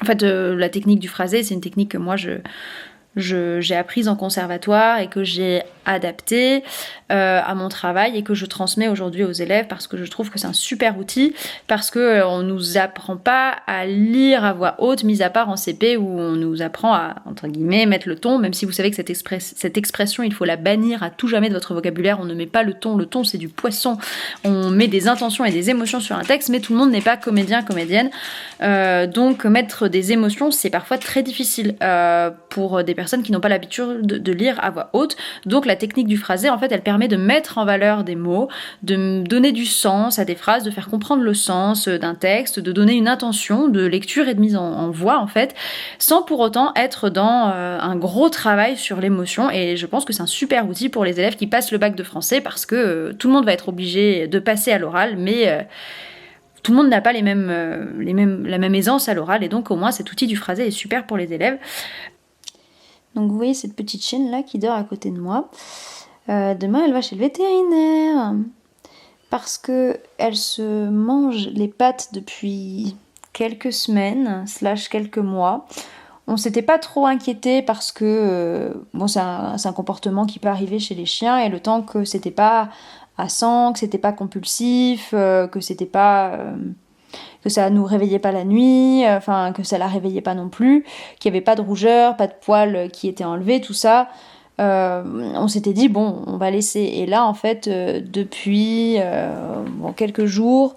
la technique du phrasé, c'est une technique que moi, j'ai apprise en conservatoire et que j'ai adapté à mon travail et que je transmets aujourd'hui aux élèves parce que je trouve que c'est un super outil, parce que on nous apprend pas à lire à voix haute, mis à part en CP où on nous apprend à, entre guillemets, mettre le ton, même si vous savez que cette expression, il faut la bannir à tout jamais de votre vocabulaire. On ne met pas le ton c'est du poisson. On met des intentions et des émotions sur un texte, mais tout le monde n'est pas comédien, comédienne. Donc mettre des émotions, c'est parfois très difficile pour des personnes qui n'ont pas l'habitude de lire à voix haute. Donc la technique du phrasé, en fait, elle permet de mettre en valeur des mots, de donner du sens à des phrases, de faire comprendre le sens d'un texte, de donner une intention de lecture et de mise en voix, en fait, sans pour autant être dans un gros travail sur l'émotion. Et je pense que c'est un super outil pour les élèves qui passent le bac de français parce que tout le monde va être obligé de passer à l'oral, mais tout le monde n'a pas la même aisance à l'oral, et donc au moins cet outil du phrasé est super pour les élèves. Donc vous voyez cette petite chienne là qui dort à côté de moi. Demain elle va chez le vétérinaire parce que elle se mange les pattes depuis quelques semaines / quelques mois. On s'était pas trop inquiété parce que c'est un comportement qui peut arriver chez les chiens, et le temps que c'était pas à sang, que c'était pas compulsif, que c'était pas que ça nous réveillait pas la nuit, que ça la réveillait pas non plus, qu'il y avait pas de rougeur, pas de poils qui étaient enlevés, tout ça. On s'était dit bon, on va laisser. Et là en fait depuis quelques jours,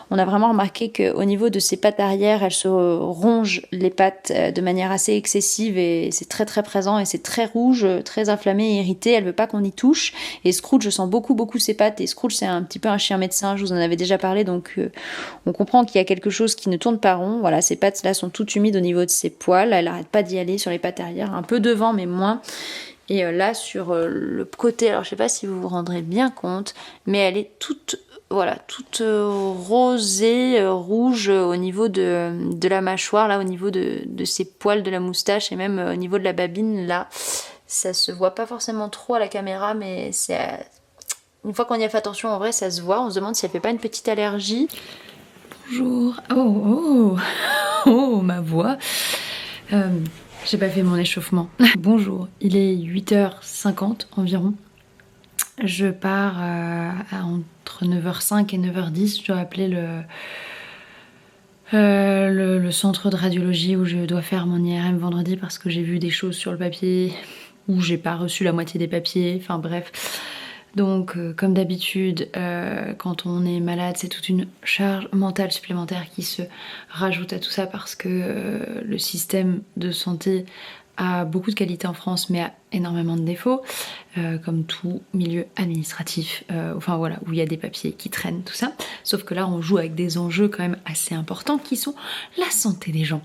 on a vraiment remarqué qu'au niveau de ses pattes arrière, elle se ronge les pattes de manière assez excessive, et c'est très très présent, et c'est très rouge, très inflammé et irrité. Elle veut pas qu'on y touche. Et Scrooge, je sens beaucoup ses pattes, et Scrooge c'est un petit peu un chien médecin, je vous en avais déjà parlé, donc on comprend qu'il y a quelque chose qui ne tourne pas rond. Voilà, ses pattes là sont toutes humides au niveau de ses poils, elle arrête pas d'y aller sur les pattes arrière, un peu devant mais moins. Et là sur le côté, alors je sais pas si vous vous rendrez bien compte, mais elle est toute rosée, rouge au niveau de la mâchoire, là au niveau de ses poils, de la moustache, et même au niveau de la babine là. Ça se voit pas forcément trop à la caméra, mais c'est une fois qu'on y a fait attention, en vrai ça se voit. On se demande si elle fait pas une petite allergie. Bonjour. Oh ma voix. J'ai pas fait mon échauffement. Bonjour, il est 8h50 environ. Je pars entre 9h05 et 9h10. Je dois appeler le centre de radiologie où je dois faire mon IRM vendredi parce que j'ai vu des choses sur le papier où j'ai pas reçu la moitié des papiers. Enfin bref. Donc comme d'habitude, quand on est malade, c'est toute une charge mentale supplémentaire qui se rajoute à tout ça parce que le système de santé a beaucoup de qualités en France mais a énormément de défauts, comme tout milieu administratif, où il y a des papiers qui traînent, tout ça. Sauf que là on joue avec des enjeux quand même assez importants qui sont la santé des gens.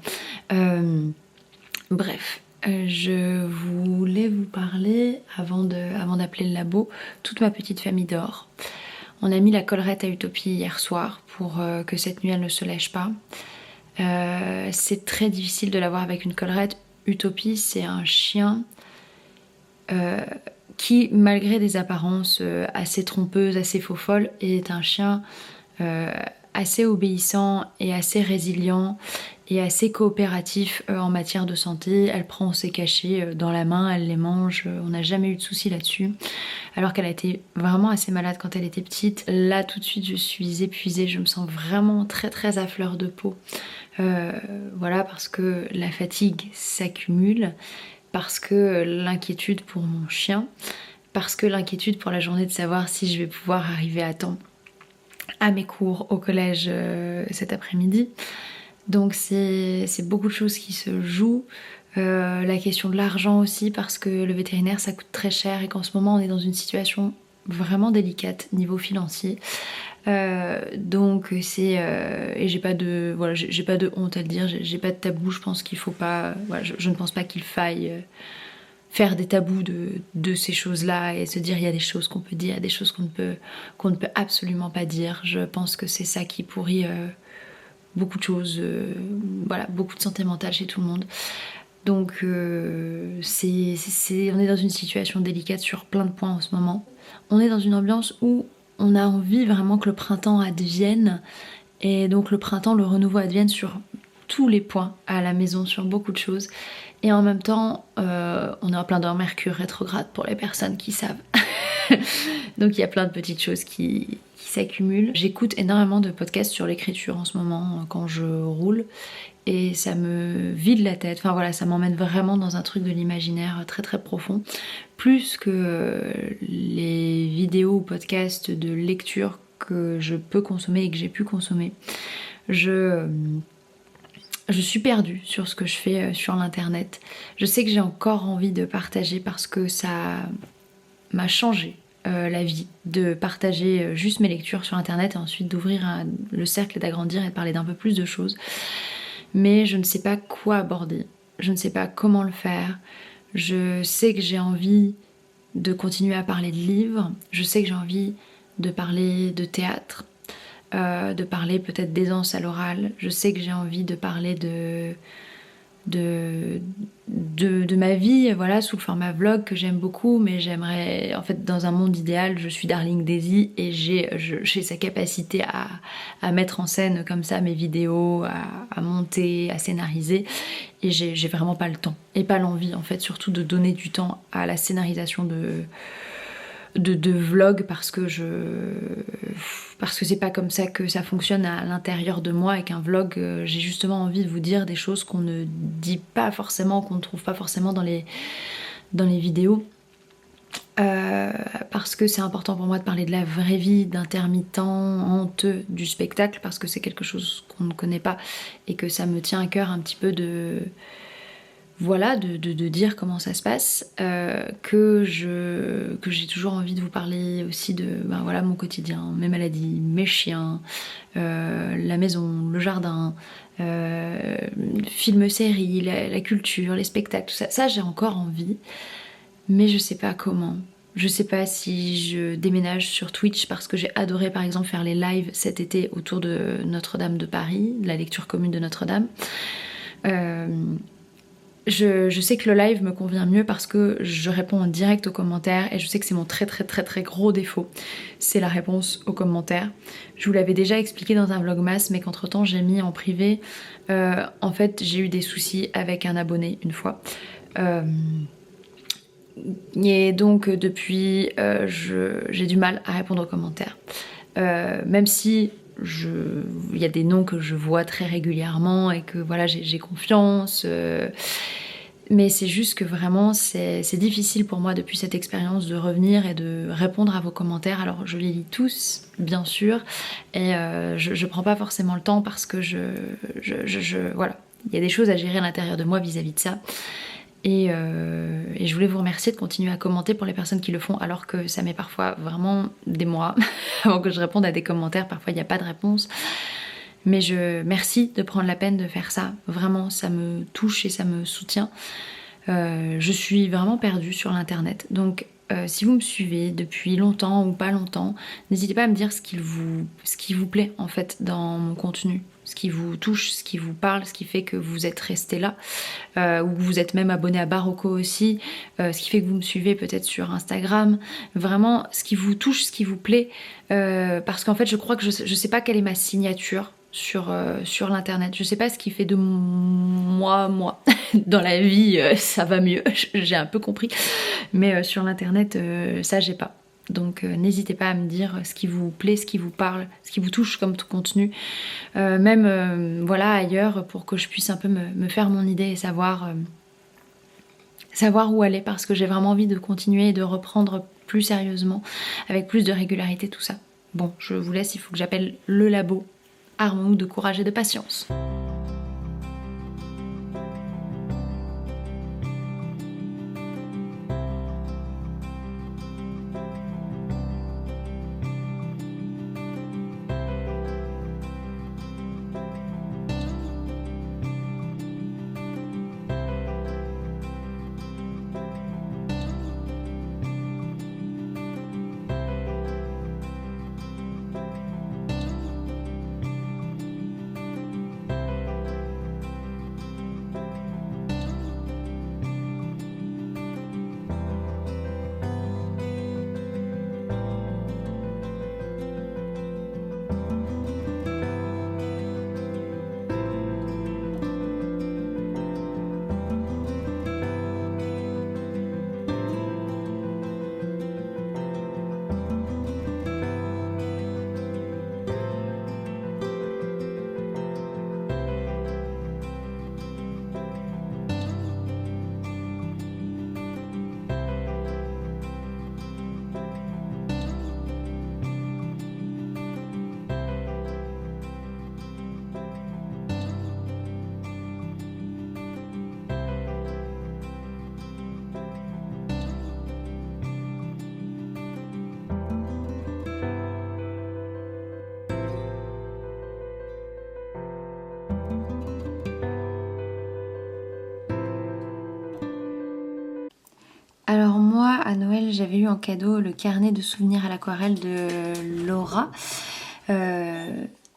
Bref. Je voulais vous parler, avant d'appeler le labo, toute ma petite famille dort. On a mis la collerette à Utopie hier soir pour que cette nuit elle ne se lèche pas. C'est très difficile de l'avoir avec une collerette. Utopie, c'est un chien qui, malgré des apparences assez trompeuses, assez faux-folles, est un chien assez obéissant et assez résilient et assez coopératif en matière de santé. Elle prend ses cachets dans la main, elle les mange, on n'a jamais eu de soucis là-dessus. Alors qu'elle a été vraiment assez malade quand elle était petite. Là tout de suite je suis épuisée, je me sens vraiment très très à fleur de peau. Parce que la fatigue s'accumule, parce que l'inquiétude pour mon chien, parce que l'inquiétude pour la journée de savoir si je vais pouvoir arriver à temps à mes cours au collège cet après-midi. Donc c'est beaucoup de choses qui se jouent. La question de l'argent aussi, parce que le vétérinaire ça coûte très cher et qu'en ce moment on est dans une situation vraiment délicate niveau financier. Donc c'est et j'ai pas de honte à le dire, j'ai pas de tabou. Je pense qu'il faut pas, je ne pense pas qu'il faille faire des tabous de ces choses-là et se dire il y a des choses qu'on peut dire, il y a des choses qu'on ne peut absolument pas dire. Je pense que c'est ça qui pourrit beaucoup de choses, beaucoup de santé mentale chez tout le monde. Donc on est dans une situation délicate sur plein de points en ce moment. On est dans une ambiance où on a envie vraiment que le printemps advienne, et donc le printemps, le renouveau advienne sur tous les points à la maison, sur beaucoup de choses. Et en même temps, on est en plein dans Mercure rétrograde pour les personnes qui savent. Donc il y a plein de petites choses qui s'accumulent. J'écoute énormément de podcasts sur l'écriture en ce moment quand je roule et ça me vide la tête. Enfin voilà, ça m'emmène vraiment dans un truc de l'imaginaire très très profond. Plus que les vidéos ou podcasts de lecture que je peux consommer et que j'ai pu consommer. Je suis perdue sur ce que je fais sur l'internet. Je sais que j'ai encore envie de partager parce que ça m'a changé la vie de partager juste mes lectures sur internet et ensuite d'ouvrir le cercle et d'agrandir et de parler d'un peu plus de choses. Mais je ne sais pas quoi aborder, je ne sais pas comment le faire. Je sais que j'ai envie de continuer à parler de livres, je sais que j'ai envie de parler de théâtre, de parler peut-être d'aisance à l'oral, je sais que j'ai envie de parler de ma vie, voilà, sous le format vlog que j'aime beaucoup, mais j'aimerais, en fait, dans un monde idéal, je suis Darling Daisy et j'ai sa capacité à mettre en scène comme ça mes vidéos, à monter, à scénariser, et j'ai vraiment pas le temps et pas l'envie, en fait, surtout de donner du temps à la scénarisation de vlog parce que c'est pas comme ça que ça fonctionne à l'intérieur de moi. Et qu'un vlog, j'ai justement envie de vous dire des choses qu'on ne dit pas forcément, qu'on ne trouve pas forcément dans les vidéos, parce que c'est important pour moi de parler de la vraie vie d'intermittent honteux du spectacle, parce que c'est quelque chose qu'on ne connaît pas et que ça me tient à cœur un petit peu de dire comment ça se passe, que j'ai toujours envie de vous parler aussi de mon quotidien, mes maladies, mes chiens, la maison, le jardin, films, séries, la culture, les spectacles, tout ça. Ça, j'ai encore envie, mais je sais pas comment. Je sais pas si je déménage sur Twitch parce que j'ai adoré par exemple faire les lives cet été autour de Notre-Dame de Paris, de la lecture commune de Notre-Dame. Je sais que le live me convient mieux parce que je réponds en direct aux commentaires et je sais que c'est mon très très très très gros défaut, c'est la réponse aux commentaires. Je vous l'avais déjà expliqué dans un vlogmas, mais qu'entre temps j'ai mis en privé. En fait, j'ai eu des soucis avec un abonné une fois. Et donc depuis, j'ai du mal à répondre aux commentaires. Même si il y a des noms que je vois très régulièrement et que voilà, j'ai confiance. Mais c'est juste que vraiment c'est difficile pour moi depuis cette expérience de revenir et de répondre à vos commentaires. Alors je les lis tous bien sûr et je prends pas forcément le temps parce que voilà, il y a des choses à gérer à l'intérieur de moi vis-à-vis de ça. Et je voulais vous remercier de continuer à commenter pour les personnes qui le font, alors que ça met parfois vraiment des mois avant que je réponde à des commentaires. Parfois il n'y a pas de réponse. Mais merci de prendre la peine de faire ça. Vraiment, ça me touche et ça me soutient. Je suis vraiment perdue sur l'internet. Donc si vous me suivez depuis longtemps ou pas longtemps, n'hésitez pas à me dire ce qui vous plaît en fait dans mon contenu. Ce qui vous touche, ce qui vous parle, ce qui fait que vous êtes resté là, ou vous êtes même abonné à Barocco aussi, ce qui fait que vous me suivez peut-être sur Instagram. Vraiment, ce qui vous touche, ce qui vous plaît, parce qu'en fait, je crois que je sais pas quelle est ma signature sur l'internet. Je sais pas ce qui fait de moi. Dans la vie, ça va mieux, j'ai un peu compris, mais sur l'internet, ça j'ai pas. Donc n'hésitez pas à me dire ce qui vous plaît, ce qui vous parle, ce qui vous touche comme tout contenu, même voilà ailleurs, pour que je puisse un peu me faire mon idée et savoir où aller, parce que j'ai vraiment envie de continuer et de reprendre plus sérieusement, avec plus de régularité tout ça. Bon, je vous laisse, il faut que j'appelle le labo. Armons-nous de courage et de patience. Alors moi, à Noël, j'avais eu en cadeau le carnet de souvenirs à l'aquarelle de Laura.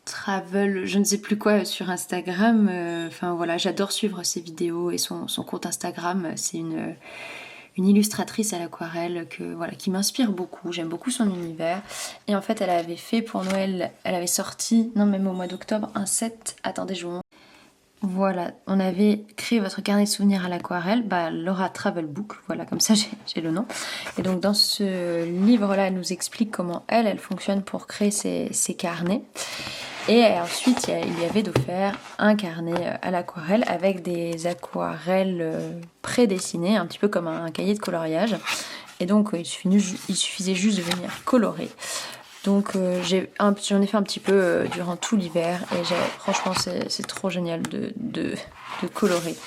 Travel, je ne sais plus quoi sur Instagram. Enfin voilà, j'adore suivre ses vidéos et son compte Instagram. C'est une illustratrice à l'aquarelle voilà, qui m'inspire beaucoup. J'aime beaucoup son univers. Et en fait, elle avait fait pour Noël, elle avait sorti, non même au mois d'octobre, un set. Attendez, je vous montre. Voilà, on avait créé votre carnet de souvenirs à l'aquarelle, Laura Travel Book, voilà, comme ça j'ai le nom. Et donc dans ce livre-là, elle nous explique comment elle fonctionne pour créer ses carnets. Et ensuite, il y avait d'offert un carnet à l'aquarelle avec des aquarelles prédessinées, un petit peu comme un cahier de coloriage. Et donc, il suffisait juste de venir colorer. Donc j'en ai fait un petit peu durant tout l'hiver et franchement c'est trop génial de colorer.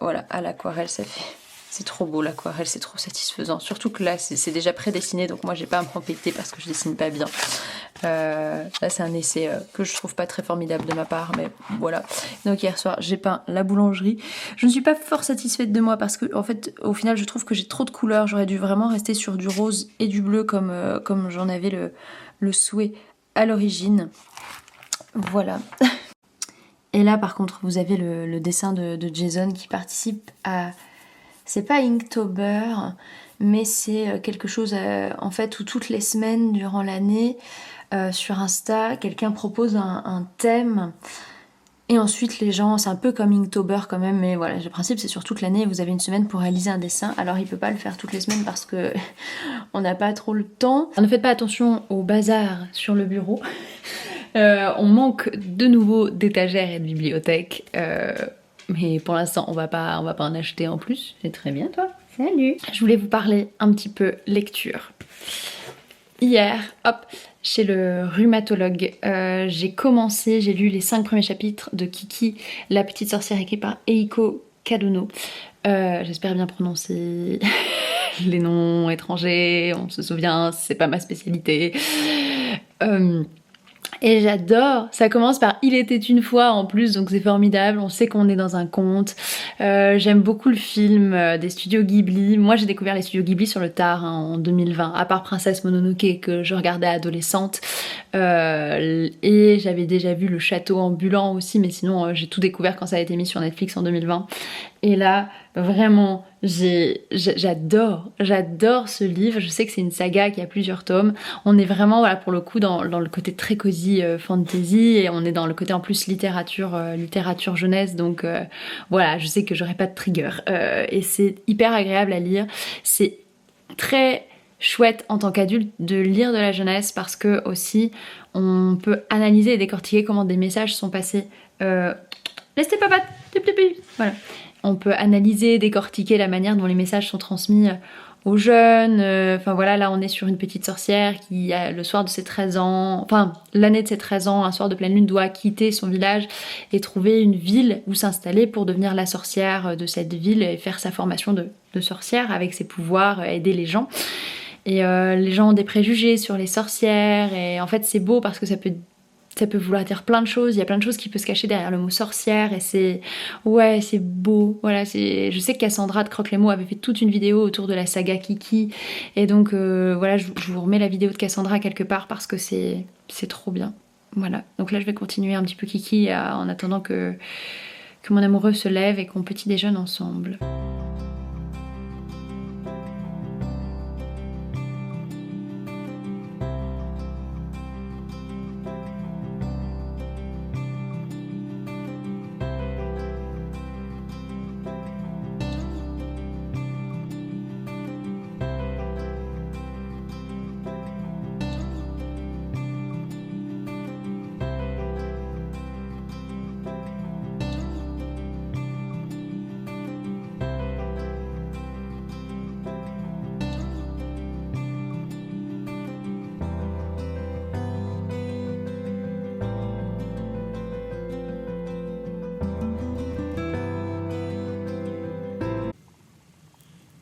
Voilà, à l'aquarelle c'est trop beau, l'aquarelle c'est trop satisfaisant. Surtout que là c'est déjà prédessiné, donc moi j'ai pas à me m'embêter parce que je dessine pas bien. Là c'est un essai que je trouve pas très formidable de ma part, mais voilà. Donc hier soir j'ai peint la boulangerie. Je ne suis pas fort satisfaite de moi parce que en fait au final je trouve que j'ai trop de couleurs. J'aurais dû vraiment rester sur du rose et du bleu comme j'en avais le souhait à l'origine. Voilà. Et là par contre vous avez le dessin de Jason qui participe à... C'est pas Inktober, mais c'est quelque chose en fait où toutes les semaines durant l'année sur Insta, quelqu'un propose un thème et ensuite les gens, c'est un peu comme Inktober quand même, mais voilà, le principe c'est sur toute l'année, vous avez une semaine pour réaliser un dessin. Alors il peut pas le faire toutes les semaines parce que on n'a pas trop le temps. Ne faites pas attention au bazar sur le bureau. On manque de nouveau d'étagères et de bibliothèques. Mais pour l'instant, on va pas en acheter en plus. C'est très bien, toi. Salut. Je voulais vous parler un petit peu lecture. Hier, hop, chez le rhumatologue, j'ai lu les 5 premiers chapitres de Kiki, la petite sorcière, écrit par Eiko Kadono. J'espère bien prononcer les noms étrangers, on se souvient, c'est pas ma spécialité. Et j'adore, ça commence par Il était une fois en plus, donc c'est formidable, on sait qu'on est dans un conte. J'aime beaucoup le film des studios Ghibli. Moi j'ai découvert les studios Ghibli sur le tard en 2020, à part Princesse Mononoke que je regardais adolescente. Et j'avais déjà vu Le Château ambulant aussi, mais sinon j'ai tout découvert quand ça a été mis sur Netflix en 2020. Et là, vraiment, j'adore ce livre. Je sais que c'est une saga qui a plusieurs tomes. On est vraiment, voilà, pour le coup, dans le côté très cosy fantasy, et on est dans le côté en plus littérature jeunesse. Donc voilà, je sais que j'aurai pas de trigger. Et c'est hyper agréable à lire. C'est très chouette en tant qu'adulte de lire de la jeunesse parce que aussi on peut analyser et décortiquer comment des messages sont passés. Laisse tes papates, voilà. On peut analyser, décortiquer la manière dont les messages sont transmis aux jeunes. Enfin voilà, là on est sur une petite sorcière qui, le soir de ses 13 ans, enfin l'année de ses 13 ans, un soir de pleine lune, doit quitter son village et trouver une ville où s'installer pour devenir la sorcière de cette ville et faire sa formation de sorcière avec ses pouvoirs, aider les gens. Et les gens ont des préjugés sur les sorcières et en fait c'est beau parce que ça peut vouloir dire plein de choses, il y a plein de choses qui peuvent se cacher derrière le mot sorcière et c'est beau. Voilà, je sais que Cassandra de Croque les mots avait fait toute une vidéo autour de la saga Kiki et donc voilà, je vous remets la vidéo de Cassandra quelque part parce que c'est trop bien. Voilà, donc là je vais continuer un petit peu Kiki en attendant que mon amoureux se lève et qu'on petit déjeune ensemble.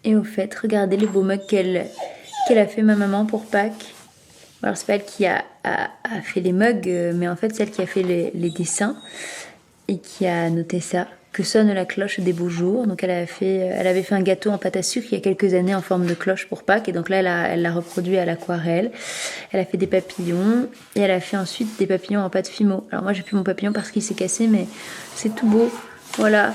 Et au fait, regardez les beaux mugs qu'elle a fait ma maman pour Pâques. Alors c'est pas elle qui a fait les mugs, mais en fait celle qui a fait les dessins et qui a noté ça que sonne la cloche des beaux jours. Donc elle avait fait un gâteau en pâte à sucre il y a quelques années en forme de cloche pour Pâques. Et donc là, elle l'a reproduit à l'aquarelle. Elle a fait des papillons et elle a fait ensuite des papillons en pâte Fimo. Alors moi, j'ai plus mon papillon parce qu'il s'est cassé, mais c'est tout beau. Voilà.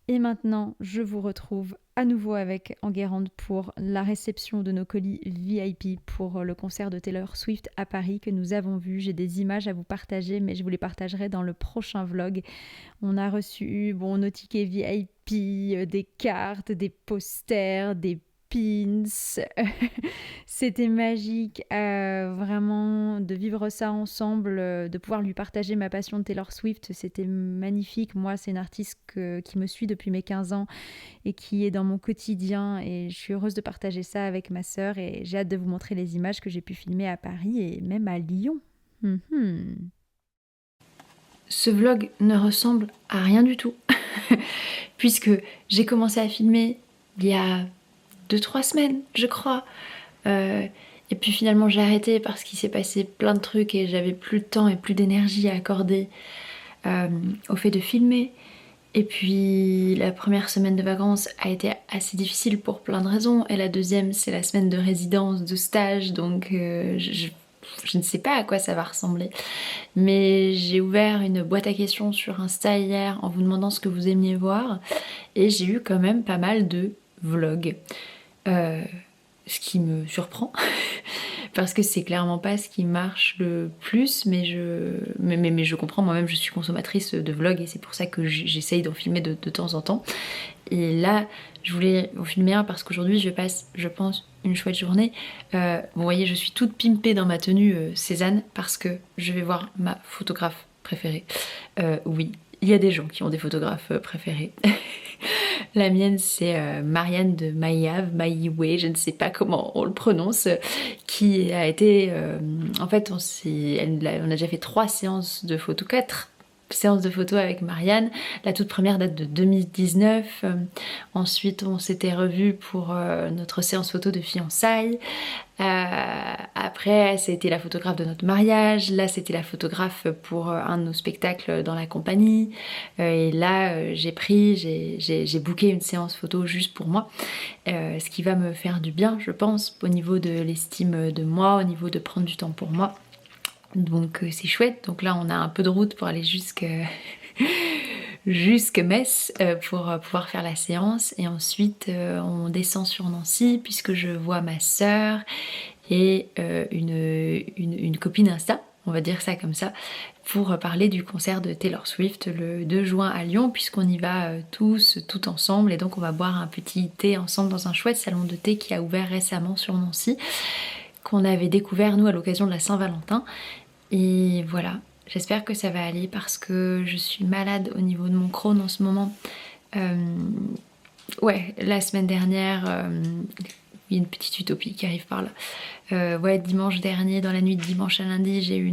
Et maintenant, je vous retrouve à nouveau avec Enguerrand pour la réception de nos colis VIP pour le concert de Taylor Swift à Paris que nous avons vu. J'ai des images à vous partager, mais je vous les partagerai dans le prochain vlog. On a reçu nos tickets VIP, des cartes, des posters, des pins. C'était magique, vraiment de vivre ça ensemble, de pouvoir lui partager ma passion de Taylor Swift. C'était magnifique. Moi, c'est une artiste qui me suit depuis mes 15 ans et qui est dans mon quotidien, et je suis heureuse de partager ça avec ma sœur, et j'ai hâte de vous montrer les images que j'ai pu filmer à Paris et même à Lyon. Ce vlog ne ressemble à rien du tout puisque j'ai commencé à filmer il y a 2-3 semaines, je crois. Et puis finalement j'ai arrêté parce qu'il s'est passé plein de trucs et j'avais plus de temps et plus d'énergie à accorder au fait de filmer. Et puis la première semaine de vacances a été assez difficile pour plein de raisons. Et la deuxième, c'est la semaine de résidence, de stage. Donc je ne sais pas à quoi ça va ressembler. Mais j'ai ouvert une boîte à questions sur Insta hier en vous demandant ce que vous aimiez voir. Et j'ai eu quand même pas mal de vlogs. Ce qui me surprend parce que c'est clairement pas ce qui marche le plus, mais je comprends, moi-même je suis consommatrice de vlogs et c'est pour ça que j'essaye d'en filmer de temps en temps. Et là je voulais vous filmer un parce qu'aujourd'hui je passe, je pense, une chouette journée. Vous voyez, je suis toute pimpée dans ma tenue Cézanne parce que je vais voir ma photographe préférée. Oui, il y a des gens qui ont des photographes préférés. La mienne, c'est Marianne de Maïway, je ne sais pas comment on le prononce, qui a été... en fait, on a déjà fait 3 séances de photos, 4 séances de photos avec Marianne. La toute première date de 2019. Ensuite, on s'était revus pour notre séance photo de fiançailles. Après, c'était la photographe de notre mariage. Là, c'était la photographe pour un de nos spectacles dans la compagnie. Et là, j'ai booké une séance photo juste pour moi. Ce qui va me faire du bien, je pense, au niveau de l'estime de moi, au niveau de prendre du temps pour moi. Donc c'est chouette. Donc là, on a un peu de route pour aller jusque Metz pour pouvoir faire la séance. Et ensuite, on descend sur Nancy puisque je vois ma sœur et une copine Insta, on va dire ça comme ça, pour parler du concert de Taylor Swift le 2 juin à Lyon, puisqu'on y va tous, tout ensemble. Et donc on va boire un petit thé ensemble dans un chouette salon de thé qui a ouvert récemment sur Nancy, qu'on avait découvert nous à l'occasion de la Saint-Valentin. Et voilà, j'espère que ça va aller parce que je suis malade au niveau de mon Crohn en ce moment. Ouais, la semaine dernière, il y a une petite utopie qui arrive par là. Ouais, dimanche dernier, dans la nuit de dimanche à lundi, j'ai eu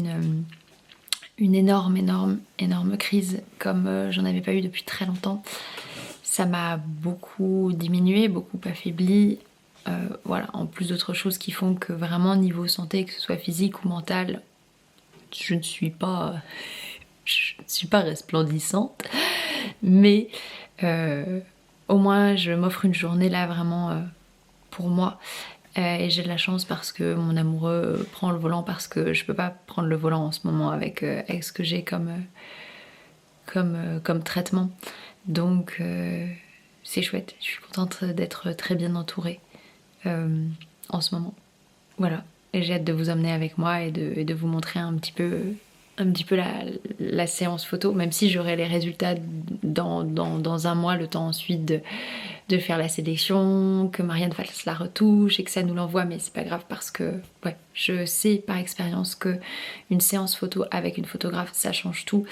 une énorme crise comme j'en avais pas eu depuis très longtemps. Ça m'a beaucoup diminué, beaucoup affaibli. Voilà, en plus d'autres choses qui font que vraiment niveau santé, que ce soit physique ou mentale, je ne suis pas resplendissante, mais au moins je m'offre une journée là vraiment pour moi. Et j'ai de la chance parce que mon amoureux prend le volant, parce que je peux pas prendre le volant en ce moment avec ce que j'ai comme traitement. Donc c'est chouette, je suis contente d'être très bien entourée en ce moment. Voilà. Et j'ai hâte de vous emmener avec moi et de vous montrer un petit peu la séance photo, même si j'aurai les résultats dans un mois, le temps ensuite de faire la sélection, que Marianne fasse la retouche et que ça nous l'envoie, mais c'est pas grave parce que ouais, je sais par expérience que une séance photo avec une photographe, ça change tout.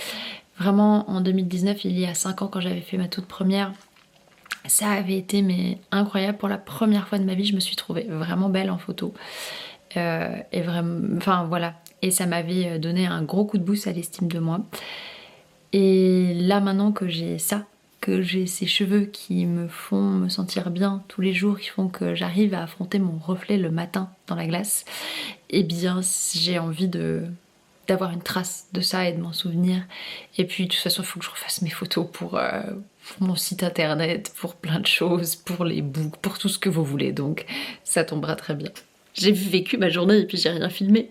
Vraiment, en 2019, il y a 5 ans, quand j'avais fait ma toute première, ça avait été incroyable. Pour la première fois de ma vie, je me suis trouvée vraiment belle en photo. Et vraiment, enfin voilà, et ça m'avait donné un gros coup de boost à l'estime de moi. Et là maintenant que j'ai ça, que j'ai ces cheveux qui me font me sentir bien tous les jours, qui font que j'arrive à affronter mon reflet le matin dans la glace, et bien j'ai envie d'avoir une trace de ça et de m'en souvenir. Et puis de toute façon il faut que je refasse mes photos pour mon site internet, pour plein de choses, pour les books, pour tout ce que vous voulez, donc ça tombera très bien. J'ai vécu ma journée et puis j'ai rien filmé.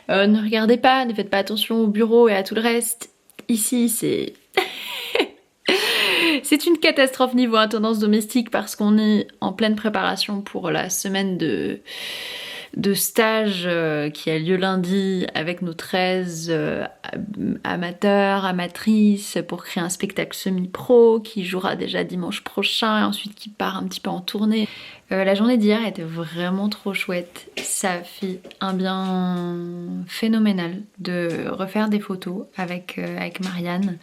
Ne regardez pas, ne faites pas attention au bureau et à tout le reste. Ici c'est... c'est une catastrophe niveau intendance domestique parce qu'on est en pleine préparation pour la semaine de stage qui a lieu lundi avec nos 13 amateurs, amatrices pour créer un spectacle semi-pro qui jouera déjà dimanche prochain et ensuite qui part un petit peu en tournée. La journée d'hier était vraiment trop chouette. Ça fait un bien phénoménal de refaire des photos avec Marianne.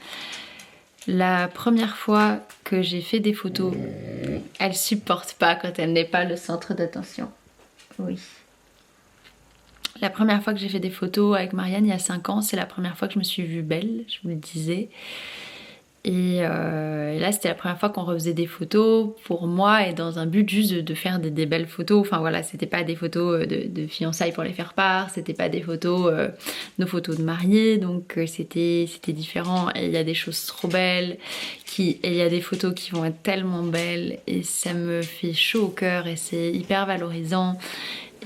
La première fois que j'ai fait des photos, elle supporte pas quand elle n'est pas le centre d'attention. Oui. La première fois que j'ai fait des photos avec Marianne il y a 5 ans, c'est la première fois que je me suis vue belle, je vous le disais. Et là c'était la première fois qu'on refaisait des photos pour moi et dans un but juste de faire des belles photos. Enfin voilà, c'était pas des photos de fiançailles pour les faire part, c'était pas des photos, nos photos de mariés, donc c'était différent. Et il y a des choses trop belles, et il y a des photos qui vont être tellement belles et ça me fait chaud au cœur et c'est hyper valorisant.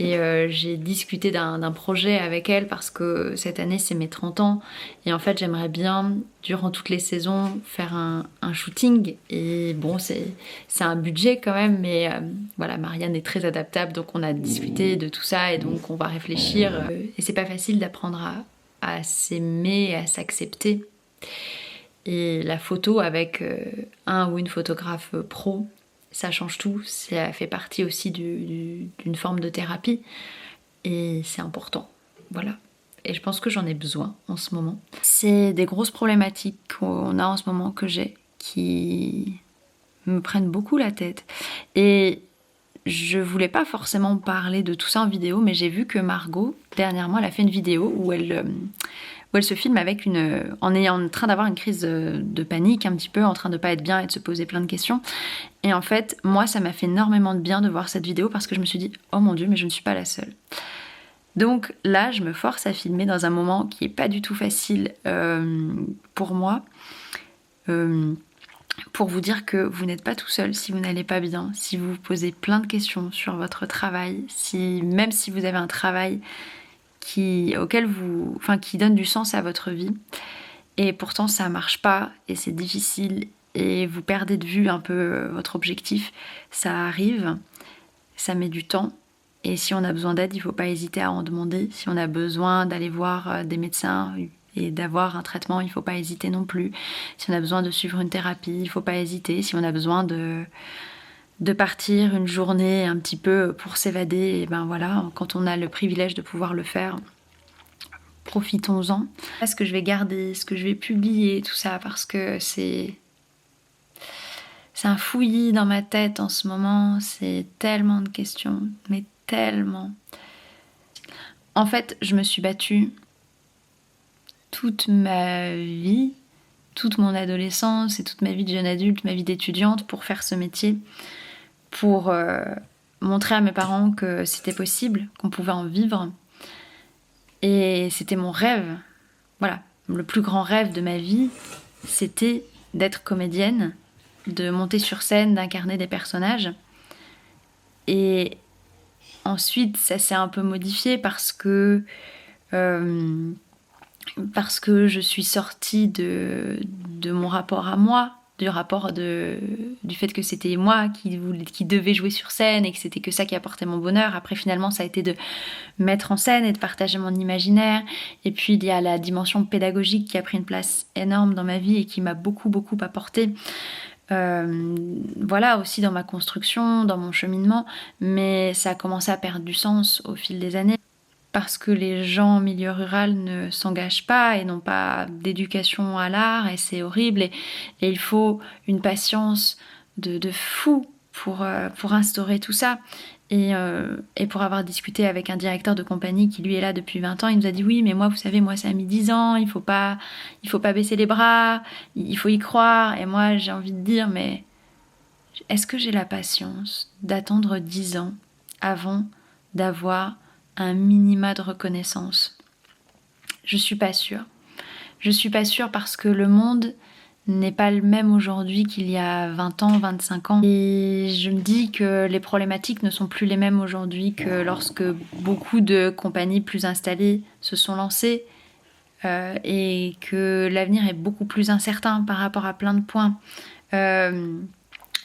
Et j'ai discuté d'un projet avec elle parce que cette année c'est mes 30 ans et en fait j'aimerais bien durant toutes les saisons faire un shooting et bon c'est un budget quand même mais voilà, Marianne est très adaptable donc on a discuté de tout ça et donc on va réfléchir et c'est pas facile d'apprendre à s'aimer et à s'accepter et la photo avec un ou une photographe pro, ça change tout, ça fait partie aussi d'une forme de thérapie et c'est important, voilà. Et je pense que j'en ai besoin en ce moment. C'est des grosses problématiques qu'on a en ce moment que j'ai qui me prennent beaucoup la tête et je voulais pas forcément parler de tout ça en vidéo mais j'ai vu que Margot, dernièrement, elle a fait une vidéo où elle se filme avec en train d'avoir une crise de panique un petit peu, en train de pas être bien et de se poser plein de questions. Et en fait, moi, ça m'a fait énormément de bien de voir cette vidéo parce que je me suis dit « Oh mon Dieu, mais je ne suis pas la seule ». Donc là, je me force à filmer dans un moment qui est pas du tout facile pour moi, pour vous dire que vous n'êtes pas tout seul si vous n'allez pas bien, si vous vous posez plein de questions sur votre travail, même si vous avez un travail qui donne du sens à votre vie et pourtant ça marche pas et c'est difficile et vous perdez de vue un peu votre objectif, ça arrive, ça met du temps et si on a besoin d'aide il faut pas hésiter à en demander, si on a besoin d'aller voir des médecins et d'avoir un traitement il faut pas hésiter non plus, si on a besoin de suivre une thérapie il faut pas hésiter, si on a besoin de partir une journée un petit peu pour s'évader, et ben voilà, quand on a le privilège de pouvoir le faire, profitons-en. Ce que je vais garder, ce que je vais publier, tout ça, parce que c'est un fouillis dans ma tête en ce moment, c'est tellement de questions, mais tellement. En fait, je me suis battue toute ma vie, toute mon adolescence et toute ma vie de jeune adulte, ma vie d'étudiante pour faire ce métier, pour montrer à mes parents que c'était possible, qu'on pouvait en vivre. Et c'était mon rêve. Voilà, le plus grand rêve de ma vie, c'était d'être comédienne, de monter sur scène, d'incarner des personnages. Et ensuite, ça s'est un peu modifié parce que je suis sortie de mon rapport à moi, du fait que c'était moi qui devais jouer sur scène et que c'était que ça qui apportait mon bonheur. Après finalement ça a été de mettre en scène et de partager mon imaginaire et puis il y a la dimension pédagogique qui a pris une place énorme dans ma vie et qui m'a beaucoup apporté voilà, aussi dans ma construction, dans mon cheminement, mais ça a commencé à perdre du sens au fil des années parce que les gens en milieu rural ne s'engagent pas et n'ont pas d'éducation à l'art et c'est horrible et il faut une patience de fou pour instaurer tout ça et pour avoir discuté avec un directeur de compagnie qui lui est là depuis 20 ans, il nous a dit oui mais moi vous savez, moi ça a mis 10 ans, il faut pas baisser les bras, il faut y croire et moi j'ai envie de dire mais est-ce que j'ai la patience d'attendre 10 ans avant d'avoir un minima de reconnaissance? Je suis pas sûre. Je suis pas sûre parce que le monde n'est pas le même aujourd'hui qu'il y a 20 ans, 25 ans. Et je me dis que les problématiques ne sont plus les mêmes aujourd'hui que lorsque beaucoup de compagnies plus installées se sont lancées et que l'avenir est beaucoup plus incertain par rapport à plein de points. Il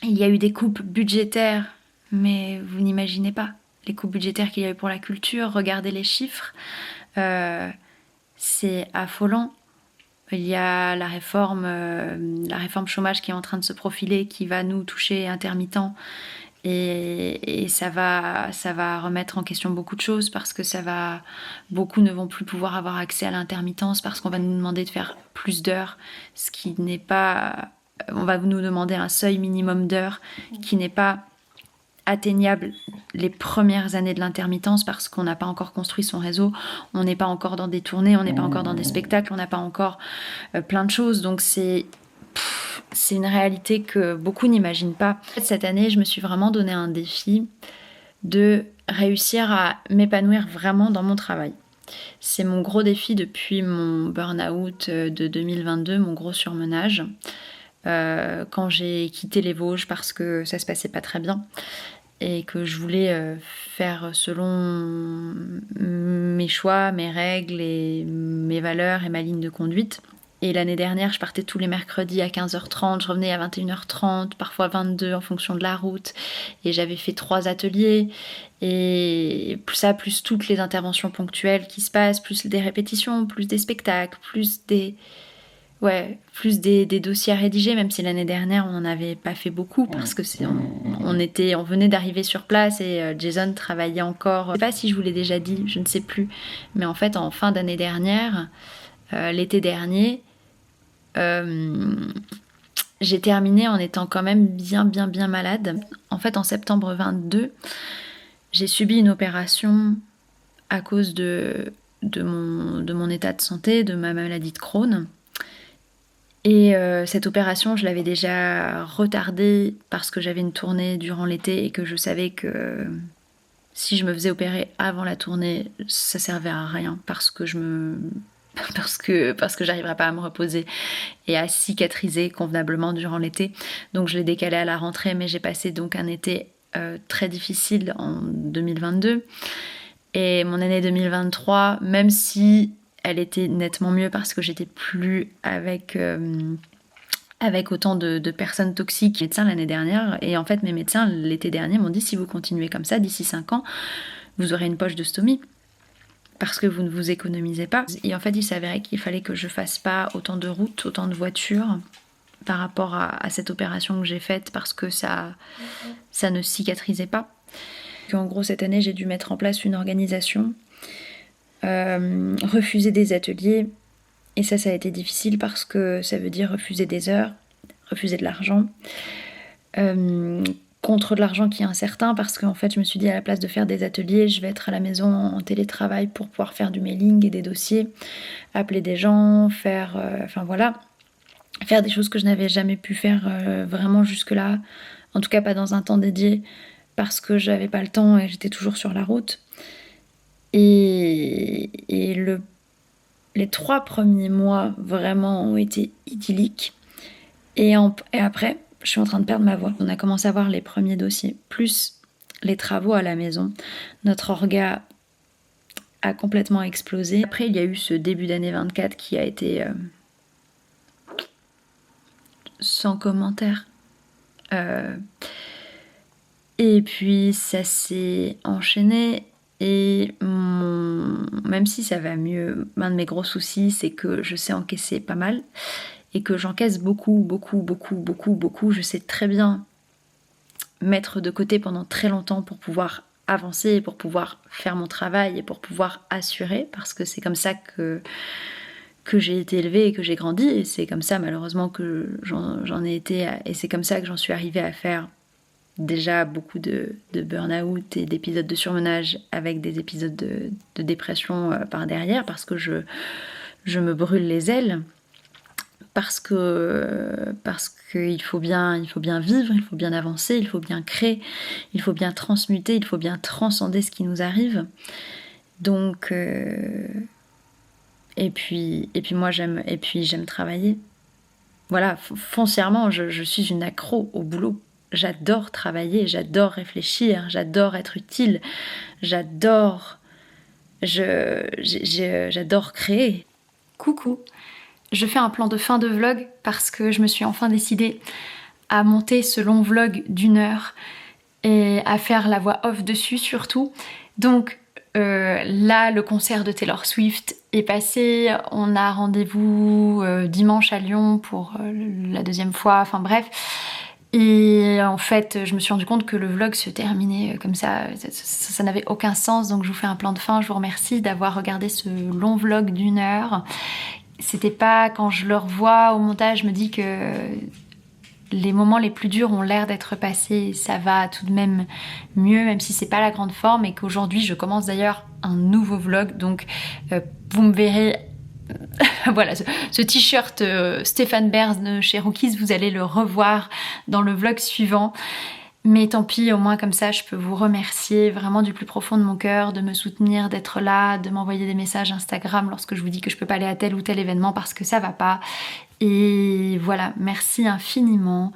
y a eu des coupes budgétaires, mais vous n'imaginez pas les coupes budgétaires qu'il y a eu pour la culture. Regardez les chiffres, c'est affolant. Il y a la réforme chômage qui est en train de se profiler, qui va nous toucher intermittents. Et ça va remettre en question beaucoup de choses parce que beaucoup ne vont plus pouvoir avoir accès à l'intermittence parce qu'on va nous demander de faire plus d'heures, ce qui n'est pas... On va nous demander un seuil minimum d'heures qui n'est pas atteignable les premières années de l'intermittence parce qu'on n'a pas encore construit son réseau, on n'est pas encore dans des tournées, on n'est pas encore dans des spectacles, on n'a pas encore plein de choses. Donc c'est une réalité que beaucoup n'imaginent pas. Cette année, je me suis vraiment donné un défi de réussir à m'épanouir vraiment dans mon travail. C'est mon gros défi depuis mon burn-out de 2022, mon gros surmenage. Quand j'ai quitté les Vosges parce que ça se passait pas très bien et que je voulais faire selon mes choix, mes règles et mes valeurs et ma ligne de conduite. Et l'année dernière, je partais tous les mercredis à 15h30, je revenais à 21h30, parfois 22 en fonction de la route. Et j'avais fait 3 ateliers. Et ça, plus toutes les interventions ponctuelles qui se passent, plus des répétitions, plus des spectacles, plus des dossiers à rédiger, même si l'année dernière on n'en avait pas fait beaucoup parce que on venait d'arriver sur place et Jason travaillait encore. Je ne sais pas si je vous l'ai déjà dit, je ne sais plus, mais en fait en fin d'année dernière, l'été dernier, j'ai terminé en étant quand même bien malade. En fait en septembre 22, j'ai subi une opération à cause de mon état de santé, de ma maladie de Crohn. Et cette opération, je l'avais déjà retardée parce que j'avais une tournée durant l'été et que je savais que si je me faisais opérer avant la tournée, ça servait à rien parce que j'arriverais pas à me reposer et à cicatriser convenablement durant l'été. Donc je l'ai décalé à la rentrée, mais j'ai passé donc un été très difficile en 2022. Et mon année 2023, même si elle était nettement mieux parce que j'étais plus avec autant de personnes toxiques. Médecin l'année dernière, et en fait mes médecins l'été dernier m'ont dit si vous continuez comme ça, d'ici 5 ans, vous aurez une poche de stomie parce que vous ne vous économisez pas. Et en fait il s'avérait qu'il fallait que je fasse pas autant de routes, autant de voitures par rapport à cette opération que j'ai faite parce que ça ne cicatrisait pas. En gros cette année j'ai dû mettre en place une organisation, refuser des ateliers, et ça a été difficile parce que ça veut dire refuser des heures, refuser de l'argent, contre de l'argent qui est incertain parce qu'en fait je me suis dit à la place de faire des ateliers, je vais être à la maison en télétravail pour pouvoir faire du mailing et des dossiers, appeler des gens, faire des choses que je n'avais jamais pu faire vraiment jusque-là, en tout cas pas dans un temps dédié parce que j'avais pas le temps et j'étais toujours sur la route. Et les 3 premiers mois vraiment ont été idylliques. Et après, je suis en train de perdre ma voix. On a commencé à voir les premiers dossiers, plus les travaux à la maison. Notre orga a complètement explosé. Après, il y a eu ce début d'année 24 qui a été sans commentaire. Et puis, ça s'est enchaîné. Et même si ça va mieux, un de mes gros soucis, c'est que je sais encaisser pas mal et que j'encaisse beaucoup. Je sais très bien mettre de côté pendant très longtemps pour pouvoir avancer, pour pouvoir faire mon travail et pour pouvoir assurer, parce que c'est comme ça que j'ai été élevée et que j'ai grandi, et c'est comme ça malheureusement que j'en ai été, et c'est comme ça que j'en suis arrivée à faire déjà beaucoup de burn-out et d'épisodes de surmenage avec des épisodes de dépression par derrière parce que je me brûle les ailes parce qu'il faut bien vivre, il faut bien avancer, il faut bien créer, il faut bien transmuter, il faut bien transcender ce qui nous arrive. Donc Et puis moi j'aime travailler. Voilà, foncièrement, je suis une accro au boulot. J'adore travailler, j'adore réfléchir, j'adore être utile, j'adore créer. Coucou, je fais un plan de fin de vlog parce que je me suis enfin décidée à monter ce long vlog d'1 heure et à faire la voix off dessus surtout. Donc là, le concert de Taylor Swift est passé, on a rendez-vous dimanche à Lyon pour la 2e fois, enfin bref. Et en fait, je me suis rendu compte que le vlog se terminait comme ça, ça n'avait aucun sens, donc je vous fais un plan de fin. Je vous remercie d'avoir regardé ce long vlog d'1 heure. C'était pas, quand je le revois au montage, je me dis que les moments les plus durs ont l'air d'être passés, ça va tout de même mieux, même si c'est pas la grande forme, et qu'aujourd'hui je commence d'ailleurs un nouveau vlog, donc vous me verrez. Voilà, ce t-shirt Stéphane Bern chez Rookies, vous allez le revoir dans le vlog suivant. Mais tant pis, au moins comme ça, je peux vous remercier vraiment du plus profond de mon cœur, de me soutenir, d'être là, de m'envoyer des messages Instagram lorsque je vous dis que je peux pas aller à tel ou tel événement parce que ça va pas. Et voilà, merci infiniment.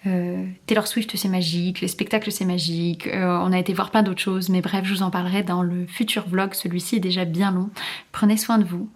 Taylor Swift, c'est magique, les spectacles, c'est magique. On a été voir plein d'autres choses, mais bref, je vous en parlerai dans le futur vlog. Celui-ci est déjà bien long. Prenez soin de vous.